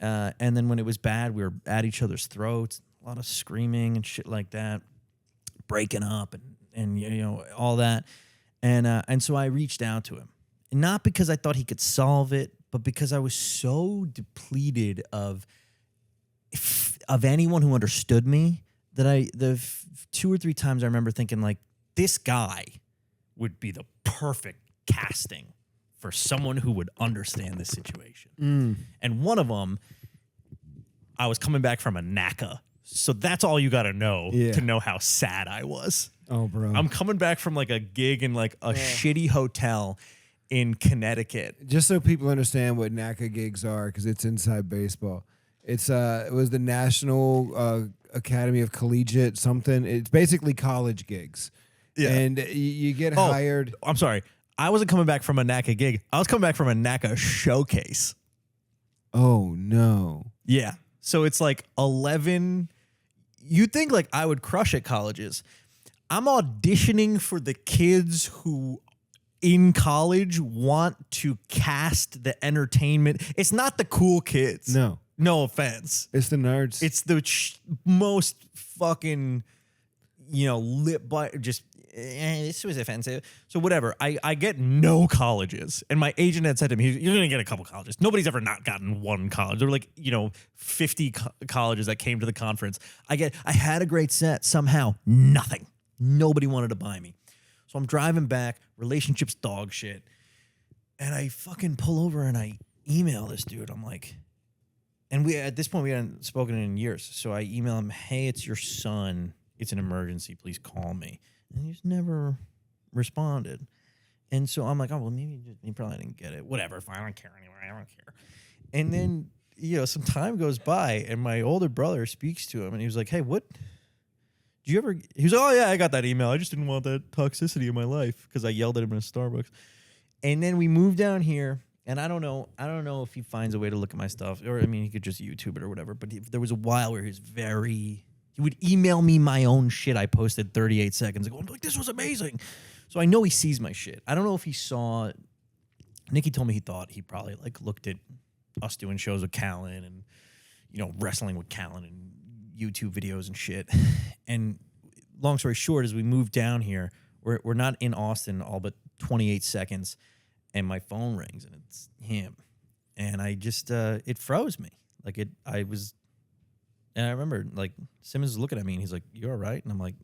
And then when it was bad, we were at each other's throats, a lot of screaming and shit like that, breaking up and all that. And so I reached out to him, not because I thought he could solve it, but because I was so depleted of anyone who understood me that the 2 or 3 times I remember thinking, like, this guy would be the perfect casting for someone who would understand this situation. And one of them, I was coming back from a NACA. So that's all you got to know to know how sad I was.
Oh, bro.
I'm coming back from like a gig in like a shitty hotel, in Connecticut.
Just so people understand what NACA gigs are, because it's inside baseball. It was the National Academy of Collegiate something. It's basically college gigs.
Yeah.
And you get hired.
I'm sorry. I wasn't coming back from a NACA gig. I was coming back from a NACA showcase.
Oh, no.
Yeah. So it's like 11. You'd think like I would crush at colleges. I'm auditioning for the kids who in college want to cast the entertainment. It's not the cool kids.
No.
No offense.
It's the nerds.
It's the most fucking, lip bite. Just, this was offensive. So whatever. I get no colleges. And my agent had said to me, you're going to get a couple colleges. Nobody's ever not gotten one college. There were like, 50 colleges that came to the conference. I had a great set. Somehow, nothing. Nobody wanted to buy me. So I'm driving back. Relationships dog shit. And I fucking pull over and I email this dude. I'm like... And at this point, we hadn't spoken in years. So I email him, hey, it's your son. It's an emergency. Please call me. And he just never responded. And so I'm like, oh, well, maybe he probably didn't get it. Whatever. Fine. I don't care anymore. I don't care. And then, some time goes by, and my older brother speaks to him, and he was like, hey, what? Did you ever? He was like, oh, yeah, I got that email. I just didn't want that toxicity in my life because I yelled at him in a Starbucks. And then we moved down here. And I don't know if he finds a way to look at my stuff, or he could just YouTube it or whatever. But there was a while where he would email me my own shit I posted 38 seconds ago. I'm like, this was amazing. So I know he sees my shit. I don't know if he saw. Nicky told me he thought he probably looked at us doing shows with Callan and wrestling with Callan and YouTube videos and shit. And long story short, as we moved down here, we're not in Austin all but 28 seconds. And my phone rings, and it's him. And I just, it froze me. And I remember, Simmons was looking at me, and he's like, you all right? And I'm like,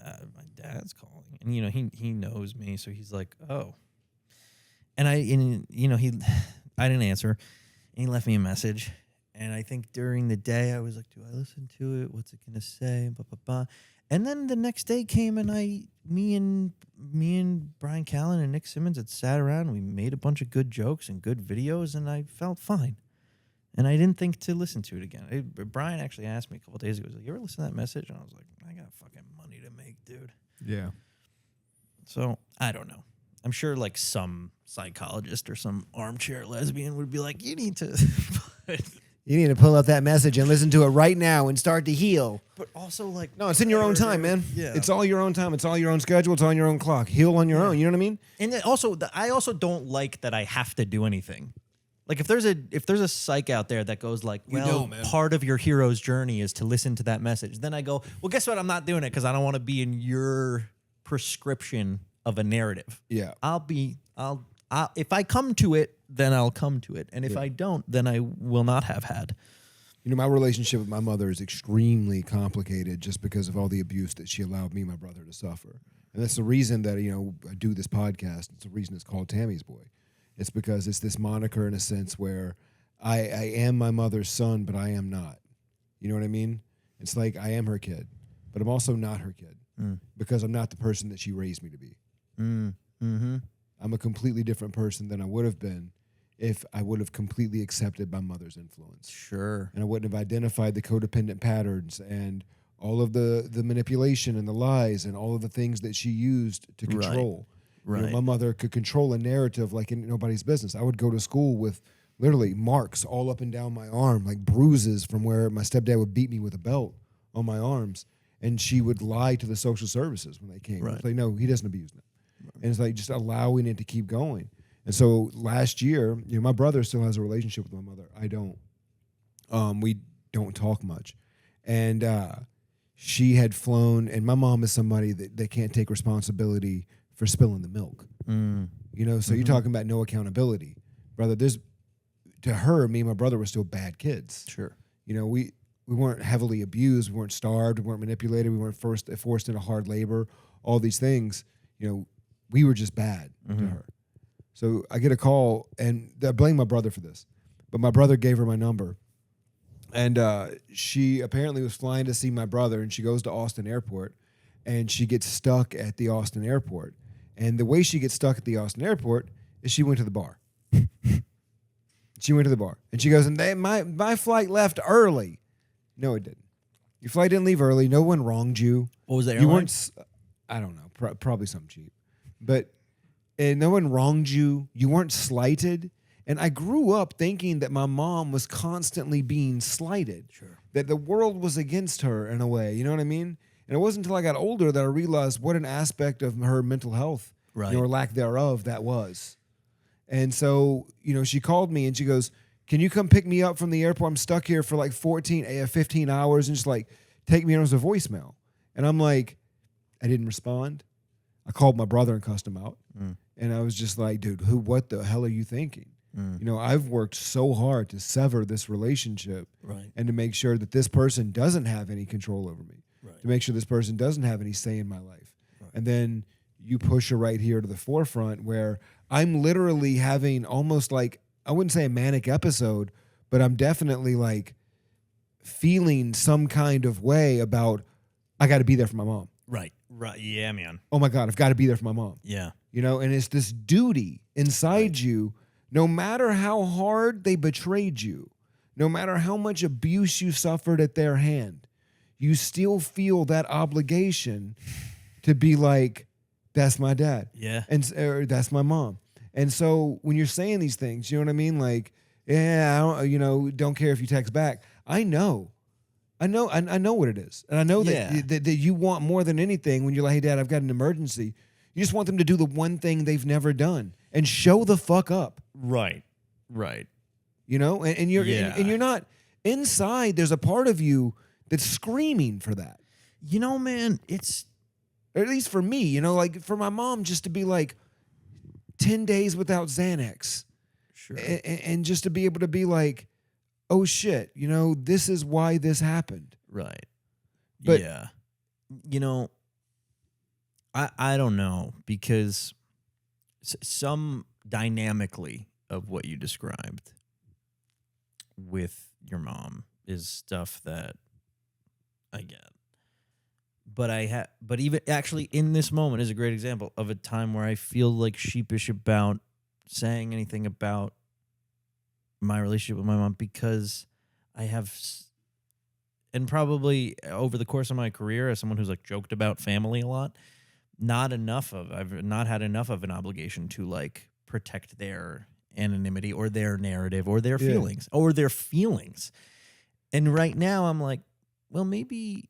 my dad's calling. And, he knows me, so he's like, oh. And I didn't answer, and he left me a message. And I think during the day, I was like, do I listen to it? What's it going to say? Blah, blah, blah. And then the next day came, and me and Brian Callan and Nick Simmons had sat around. And we made a bunch of good jokes and good videos, and I felt fine. And I didn't think to listen to it again. Brian actually asked me a couple of days ago, he's like, you ever listen to that message? And I was like, I got fucking money to make, dude.
Yeah.
So I don't know. I'm sure some psychologist or some armchair lesbian would be like, you need to.
You need to pull up that message and listen to it right now and start to heal.
But also,
no, it's in your own time, man.
Yeah.
It's all your own time. It's all your own schedule. It's on your own clock. Heal on your own. You know what I mean?
And then also, I also don't like that I have to do anything. If there's a psych out there that goes part of your hero's journey is to listen to that message, then I go, well, guess what? I'm not doing it because I don't want to be in your prescription of a narrative.
Yeah.
If I come to it, then I'll come to it. And if I don't, then I will not have had.
My relationship with my mother is extremely complicated just because of all the abuse that she allowed me and my brother to suffer. And that's the reason that, I do this podcast. It's the reason it's called Tammy's Boy. It's because it's this moniker in a sense where I am my mother's son, but I am not. You know what I mean? It's like I am her kid, but I'm also not her kid because I'm not the person that she raised me to be.
Mm-hmm.
I'm a completely different person than I would have been if I would have completely accepted my mother's influence.
Sure.
And I wouldn't have identified the codependent patterns and all of the manipulation and the lies and all of the things that she used to control.
Right.
My mother could control a narrative like in nobody's business. I would go to school with literally marks all up and down my arm, like bruises from where my stepdad would beat me with a belt on my arms. And she would lie to the social services when they came.
Right.
It's like, no, he doesn't abuse them. And it's like just allowing it to keep going. And so last year, my brother still has a relationship with my mother. I don't. We don't talk much. And she had flown, and my mom is somebody that can't take responsibility for spilling the milk. So you're talking about no accountability. Brother, to her, me and my brother were still bad kids.
Sure.
We weren't heavily abused. We weren't starved. We weren't manipulated. We weren't forced into hard labor. All these things, we were just bad to her. So I get a call, and I blame my brother for this. But my brother gave her my number. And she apparently was flying to see my brother, and she goes to Austin Airport, and she gets stuck at the Austin Airport. And the way she gets stuck at the Austin airport is she went to the bar. She went to the bar. And she goes, and my flight left early. No, it didn't. Your flight didn't leave early. No one wronged you.
What was the
You
airline?
weren't, I don't know, probably something cheap. But no one wronged you. You weren't slighted. And I grew up thinking that my mom was constantly being slighted.
Sure.
That the world was against her in a way. You know what I mean? And it wasn't until I got older that I realized what an aspect of her mental health,
Right.
or lack thereof, that was. And so, she called me and she goes, can you come pick me up from the airport? I'm stuck here for like 15 hours and just like take me on as a voicemail. And I'm like, I didn't respond. I called my brother and cussed him out. And I was just like, dude, what the hell are you thinking? I've worked so hard to sever this relationship and to make sure that this person doesn't have any control over me, to make sure this person doesn't have any say in my life. And then you push her right here to the forefront where I'm literally having almost like, I wouldn't say a manic episode, but I'm definitely like feeling some kind of way about, I got to be there for my mom.
Right. Yeah, man.
Oh my God, I've got to be there for my mom.
Yeah.
And it's this duty inside you, no matter how hard they betrayed you, no matter how much abuse you suffered at their hand, you still feel that obligation to be like, that's my dad.
Yeah.
Or that's my mom. And so when you're saying these things, you know what I mean? Like, yeah, don't care if you text back. I know what it is. And I know that you want more than anything when you're like, hey, Dad, I've got an emergency. You just want them to do the one thing they've never done and show the fuck up.
Right.
And you're and you're not inside. There's a part of you that's screaming for that.
Man, it's,
Or at least for me, like for my mom just to be like 10 days without Xanax.
sure.
And just to be able to be like, oh shit, this is why this happened.
Right.
But-
yeah. I don't know, because some dynamically of what you described with your mom is stuff that I get. But even actually in this moment is a great example of a time where I feel like sheepish about saying anything about my relationship with my mom, because I have, and probably over the course of my career as someone who's like joked about family a lot, I've not had enough of an obligation to like protect their anonymity or their narrative or their feelings. And right now I'm like, well, maybe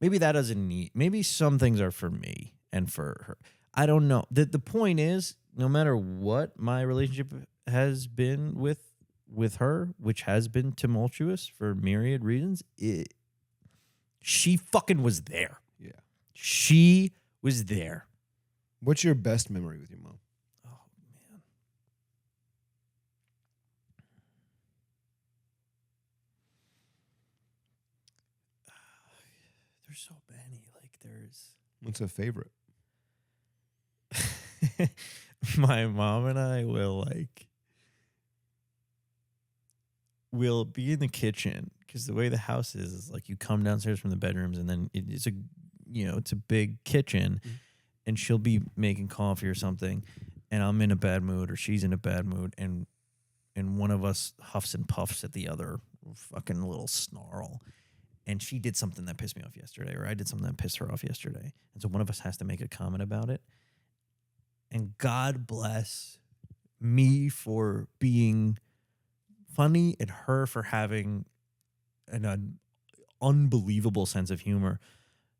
that doesn't need, maybe some things are for me and for her. I don't know. The point is, no matter what my relationship has been with her, which has been tumultuous for myriad reasons, she fucking was there.
Yeah.
She was there.
What's your best memory with your mom?
Oh, man. There's so many. Like, there's...
What's a favorite?
My mom and I we'll be in the kitchen, because the way the house is like you come downstairs from the bedrooms and then it's a big kitchen, and she'll be making coffee or something, and I'm in a bad mood or she's in a bad mood, and one of us huffs and puffs at the other, fucking little snarl. And she did something that pissed me off yesterday, or I did something that pissed her off yesterday. And so one of us has to make a comment about it. And God bless me for being funny and her for having an unbelievable sense of humor.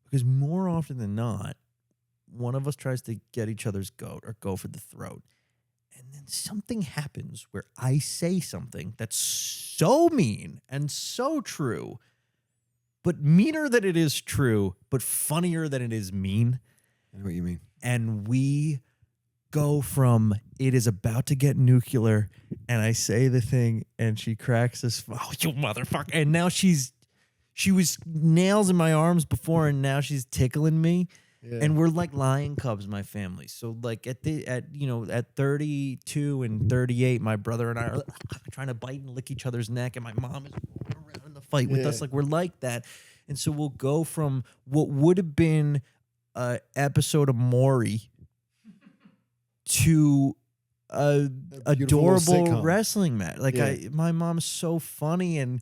Because more often than not, one of us tries to get each other's goat or go for the throat. And then something happens where I say something that's so mean and so true, but meaner than it is true, but funnier than it is mean.
I know what you mean.
And we go from it is about to get nuclear, and I say the thing, and she cracks this, oh, you motherfucker. And now she was nails in my arms before, and now she's tickling me. Yeah. And we're like lion cubs, my family. So like at 32 and 38, my brother and I are trying to bite and lick each other's neck, and my mom is rolling around in the fight with us. Like, we're like that. And so we'll go from what would have been an episode of Maury to a
beautiful little
adorable
sitcom.
wrestling match. Like
Yeah.
my mom's so funny, and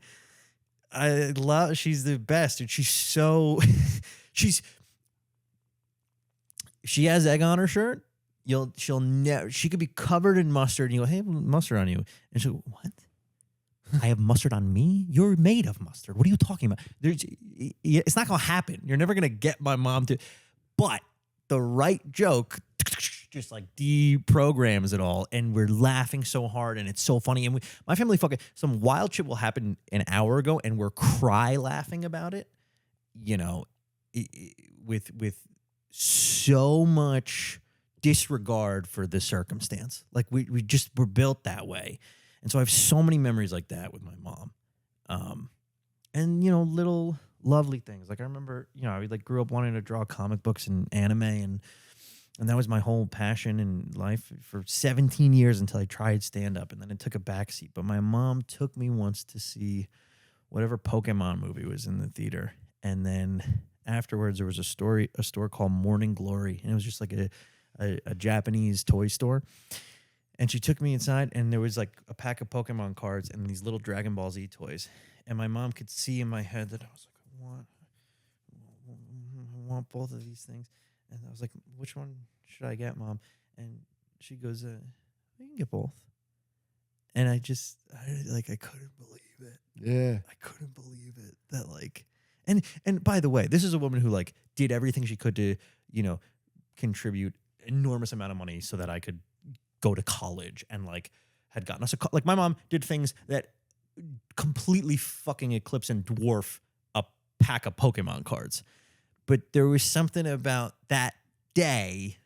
I love. She's the best, and she's so she has egg on her shirt. She'll never. She could be covered in mustard, and you go, "Hey, mustard on you," and she'll go, "What? I have mustard on me? You're made of mustard. What are you talking about? It's not gonna happen. You're never gonna get my mom to." But the right joke just like deprograms it all, and we're laughing so hard, and it's so funny. And my family some wild shit will happen an hour ago, and we're cry laughing about it. You know, with so much disregard for the circumstance. Like we're built that way. And so I have so many memories like that with my mom. And you know, little lovely things. Like I remember, you know, I like grew up wanting to draw comic books and anime, and that was my whole passion in life for 17 years until I tried stand up, and then it took a backseat. But my mom took me once to see whatever Pokemon movie was in the theater. And then afterwards there was a store called Morning Glory, and it was just like a Japanese toy store. And she took me inside, and there was like a pack of Pokemon cards and these little Dragon Ball Z toys. And my mom could see in my head that I was like, I want both of these things. And I was like, which one should I get, Mom? And she goes, you can get both. And I couldn't believe it.
Yeah.
I couldn't believe it. That like, and by the way, this is a woman who like did everything she could to, you know, contribute enormous amount of money so that I could go to college, and like had gotten us like my mom did things that completely fucking eclipse and dwarf a pack of Pokemon cards. But there was something about that day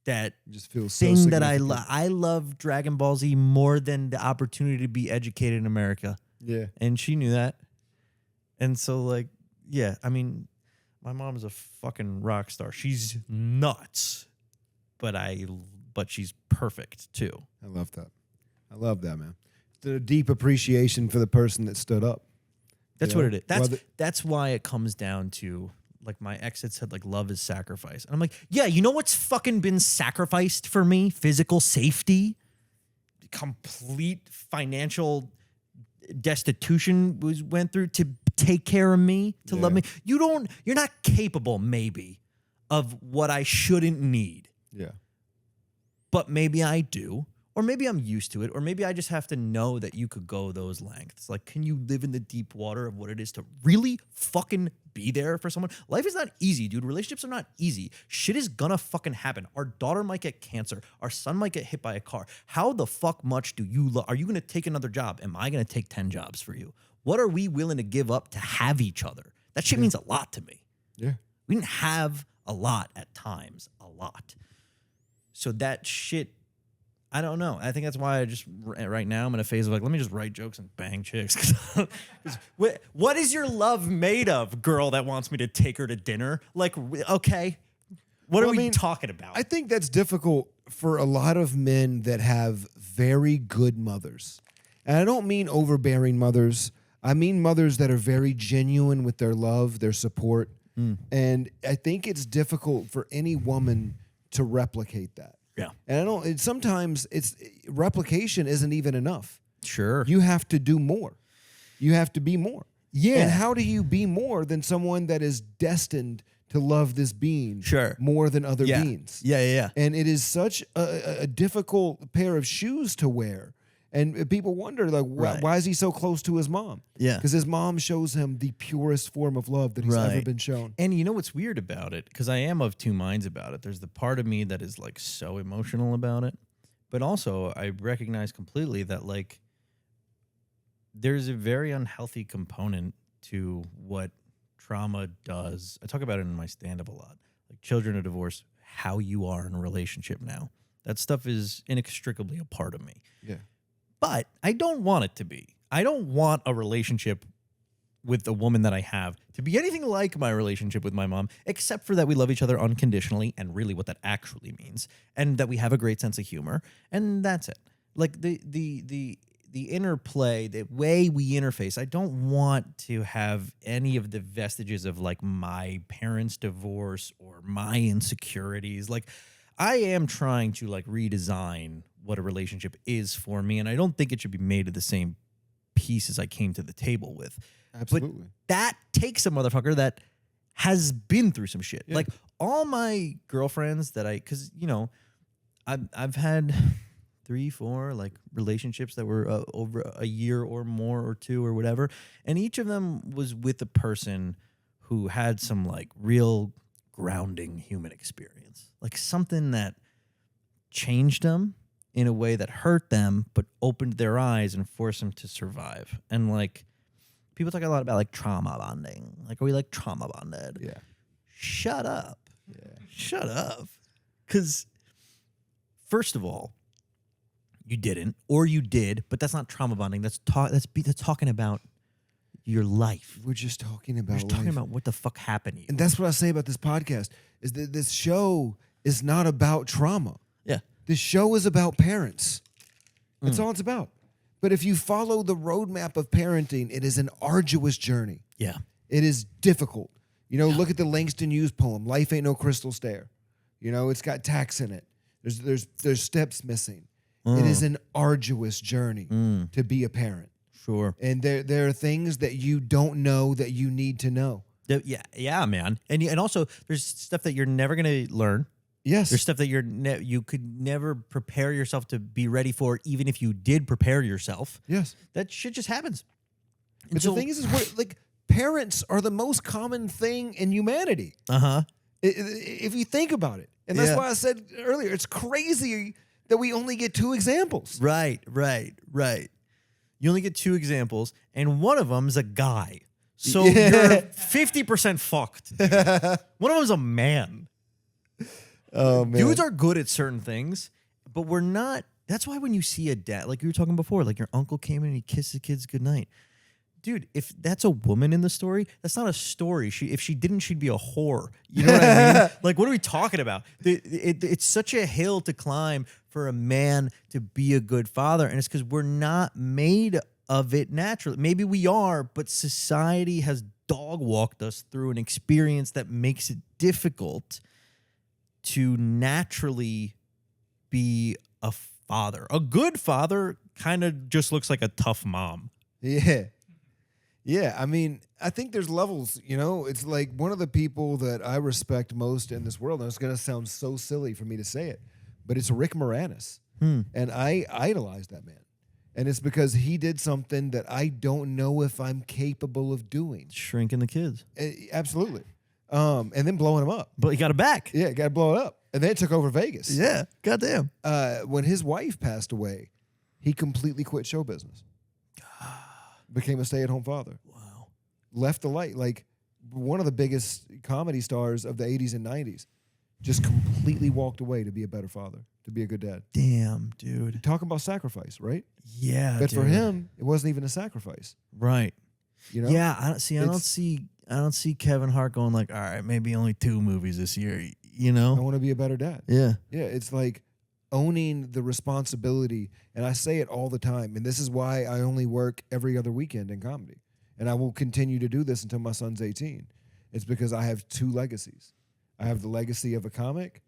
that
Just feels so
thing that
significant.
I love Dragon Ball Z more than the opportunity to be educated in America.
Yeah.
And she knew that. And so like, yeah, I mean, my mom is a fucking rock star. She's nuts, but she's perfect too.
I love that, man. The deep appreciation for the person that stood up.
That's
Yeah.
what it is.
Well,
That's why it comes down to, like, my ex had said, like, love is sacrifice. And I'm like, yeah, you know what's fucking been sacrificed for me? Physical safety, complete financial destitution went through to take care of me, to love me. You're not capable, maybe, of what I shouldn't need.
Yeah.
But maybe I do, or maybe I'm used to it, or maybe I just have to know that you could go those lengths. Like, can you live in the deep water of what it is to really fucking be there for someone? Life is not easy, dude. Relationships are not easy. Shit is gonna fucking happen. Our daughter might get cancer. Our son might get hit by a car. How the fuck much do you love? Are you gonna take another job? Am I gonna take 10 jobs for you? What are we willing to give up to have each other? That shit means a lot to me.
Yeah.
We didn't have a lot at times, a lot. So that shit, I don't know. I think that's why I just, right now, I'm in a phase of like, let me just write jokes and bang chicks. 'Cause what is your love made of, girl that wants me to take her to dinner? Like, okay, what are we talking about?
I think that's difficult for a lot of men that have very good mothers. And I don't mean overbearing mothers. I mean mothers that are very genuine with their love, their support. And I think it's difficult for any woman to replicate that.
Yeah.
And sometimes replication isn't even enough.
Sure.
You have to do more. You have to be more.
Yeah.
And how do you be more than someone that is destined to love this being
Sure.
more than other
Yeah.
beings?
Yeah.
And it is such a difficult pair of shoes to wear. And people wonder, like,
Right.
why is he so close to his mom?
Yeah.
Because his mom shows him the purest form of love that he's ever been shown.
And you know what's weird about it? Because I am of two minds about it. There's the part of me that is like so emotional about it. But also I recognize completely that like there's a very unhealthy component to what trauma does. I talk about it in my stand-up a lot. Like children of divorce, how you are in a relationship now. That stuff is inextricably a part of me.
Yeah.
But I don't want it to be. I don't want a relationship with the woman that I have to be anything like my relationship with my mom, except for that we love each other unconditionally, and really what that actually means, and that we have a great sense of humor, and that's it. Like the interplay, the way we interface, I don't want to have any of the vestiges of like my parents' divorce or my insecurities. Like I am trying to like redesign what a relationship is for me, and I don't think it should be made of the same pieces I came to the table with.
Absolutely.
But that takes a motherfucker that has been through some shit.
Yeah.
Like all my girlfriends that because I've had 3-4 like relationships that were over a year or more or 2 or whatever, and each of them was with a person who had some like real grounding human experience, like something that changed them in a way that hurt them but opened their eyes and forced them to survive. And like people talk a lot about like trauma bonding, like are we like trauma bonded?
Yeah.
Shut up.
Yeah.
Shut up. Because first of all, you didn't, or you did, but that's not trauma bonding. That's talking about your life.
We're just talking about
We're just talking
life.
about what the fuck happened to you.
And that's what I say about this podcast, is that this show is not about trauma.
Yeah.
This show is about parents. That's all it's about. But if you follow the roadmap of parenting, it is an arduous journey.
Yeah.
It is difficult. You know, look at the Langston Hughes poem, Life Ain't No Crystal Stair. You know, it's got tacks in it. There's steps missing. It is an arduous journey to be a parent.
Sure.
And there are things that you don't know that you need to know.
Yeah, man. And also, there's stuff that you're never going to learn.
Yes.
There's stuff that you could never prepare yourself to be ready for, even if you did prepare yourself.
Yes.
That shit just happens.
But the thing is like parents are the most common thing in humanity.
Uh-huh.
If you think about it. And that's why I said earlier, it's crazy that we only get 2 examples.
Right. You only get 2 examples, and one of them is a guy. So you're 50% fucked. One of them is a man.
Oh, man.
Dudes are good at certain things, but we're not. That's why when you see a dad, like you were talking before, like your uncle came in and he kissed the kids goodnight. Dude, if that's a woman in the story, that's not a story. If she didn't, she'd be a whore. You know what I mean? Like, what are we talking about? It's such a hill to climb for a man to be a good father, and it's because we're not made of it naturally. Maybe we are, but society has dog walked us through an experience that makes it difficult to naturally be a father. A good father kind of just looks like a tough mom.
Yeah. Yeah, I mean, I think there's levels, you know? It's like one of the people that I respect most in this world, and it's going to sound so silly for me to say it, but it's Rick Moranis. And I idolize that man. And it's because he did something that I don't know if I'm capable of doing.
Shrinking the kids.
Absolutely. And then blowing him up.
But he got it back.
Yeah, got to blow it up. And then it took over Vegas.
Yeah, goddamn.
When his wife passed away, he completely quit show business. Became a stay-at-home father.
Wow.
Left the light. Like one of the biggest comedy stars of the 80s and 90s just completely walked away to be a better father, to be a good dad.
Damn, dude.
Talk about sacrifice, right?
Yeah,
But
dude.
for him, it wasn't even a sacrifice.
Right.
You know?
Yeah, I don't see Kevin Hart going like, all right, maybe only 2 movies this year, you
I
know?
want to be a better dad.
Yeah.
Yeah, it's like owning the responsibility. And I say it all the time. And this is why I only work every other weekend in comedy. And I will continue to do this until my son's 18. It's because I have 2 legacies. I have the legacy of a comic,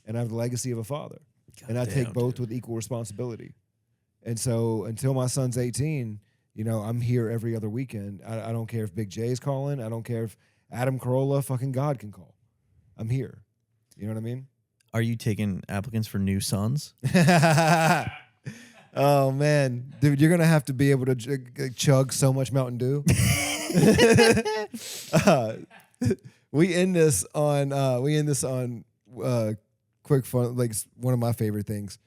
and I have the legacy of a father. And I take both with equal responsibility. And so until my son's 18, you know, I'm here every other weekend. I don't care if Big J's calling. I don't care if Adam Carolla, fucking God, can call. I'm here. You know what I mean?
Are you taking applicants for new sons?
Oh, man. Dude, you're going to have to be able to chug so much Mountain Dew. We end this on quick fun, like one of my favorite things.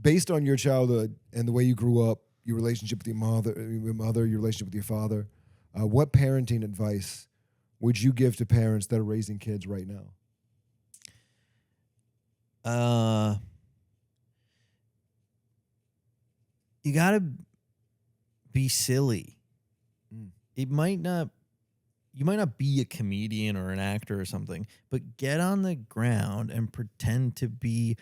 Based on your childhood and the way you grew up, your relationship with your mother, your relationship with your father, what parenting advice would you give to parents that are raising kids right now?
You gotta be silly. You might not be a comedian or an actor or something, but get on the ground and pretend to be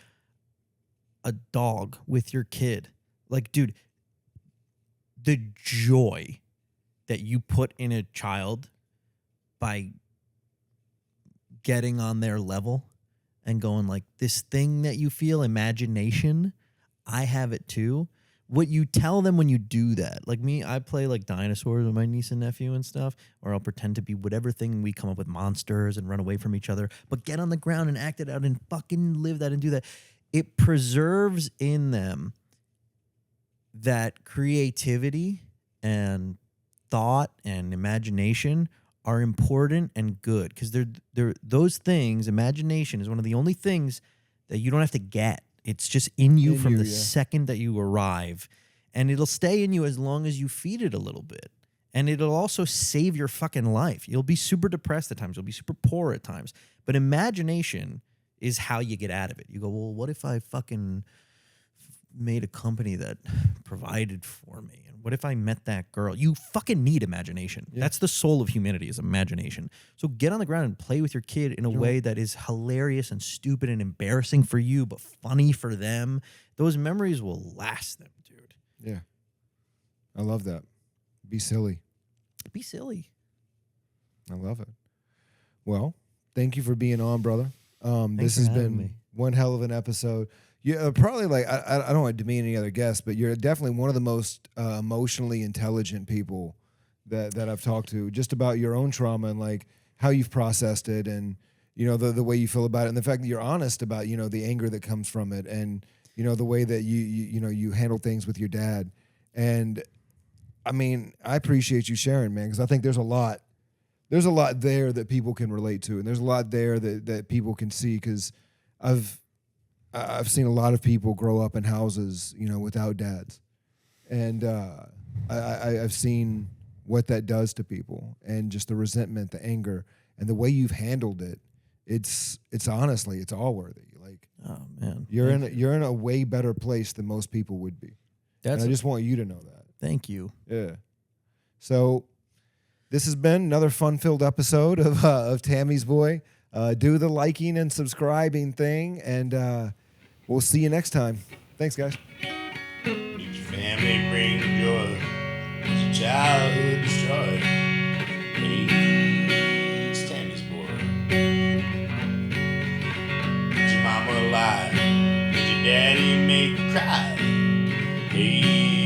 a dog with your kid. Like, dude, the joy that you put in a child by getting on their level, and going like, this thing that you feel, imagination, I have it too. What you tell them when you do that, like me, I play like dinosaurs with my niece and nephew and stuff, or I'll pretend to be whatever thing we come up with, monsters, and run away from each other, but get on the ground and act it out and fucking live that and do that. It preserves in them that creativity and thought and imagination are important and good, because they're those things. Imagination is one of the only things that you don't have to get. It's just in you from the second that you arrive, and it'll stay in you as long as you feed it a little bit. And it'll also save your fucking life. You'll be super depressed at times. You'll be super poor at times. But imagination is how you get out of it. You go, well, what if I fucking made a company that provided for me? And what if I met that girl? You fucking need imagination. Yeah. That's the soul of humanity, is imagination. So get on the ground and play with your kid in a way that is hilarious and stupid and embarrassing for you, but funny for them. Those memories will last them, dude.
Yeah. I love that. Be silly.
Be silly.
I love it. Well, thank you for being on, brother. This has been one hell of an episode. Yeah, probably like I don't want to demean any other guests, but you're definitely one of the most emotionally intelligent people that I've talked to, just about your own trauma and like how you've processed it, and you know the way you feel about it, and the fact that you're honest about the anger that comes from it, and the way that you handle things with your dad. And I mean, I appreciate you sharing, man, because I think there's a lot there that people can relate to, and there's a lot there that people can see, because I've seen a lot of people grow up in houses, without dads. And I've seen what that does to people, and just the resentment, the anger, and the way you've handled it. It's honestly, it's all worthy. Like,
oh man,
you're in a way better place than most people would be. And I just want you to know that.
Thank you.
Yeah. So this has been another fun-filled episode of Tammy's Boy. Do the liking and subscribing thing, and we'll see you next time. Thanks, guys.
Did your family bring joy? Was your childhood destroyed? Hey, it's Tammy's Boy. Is your mama alive? Did your daddy make you cry? Hey,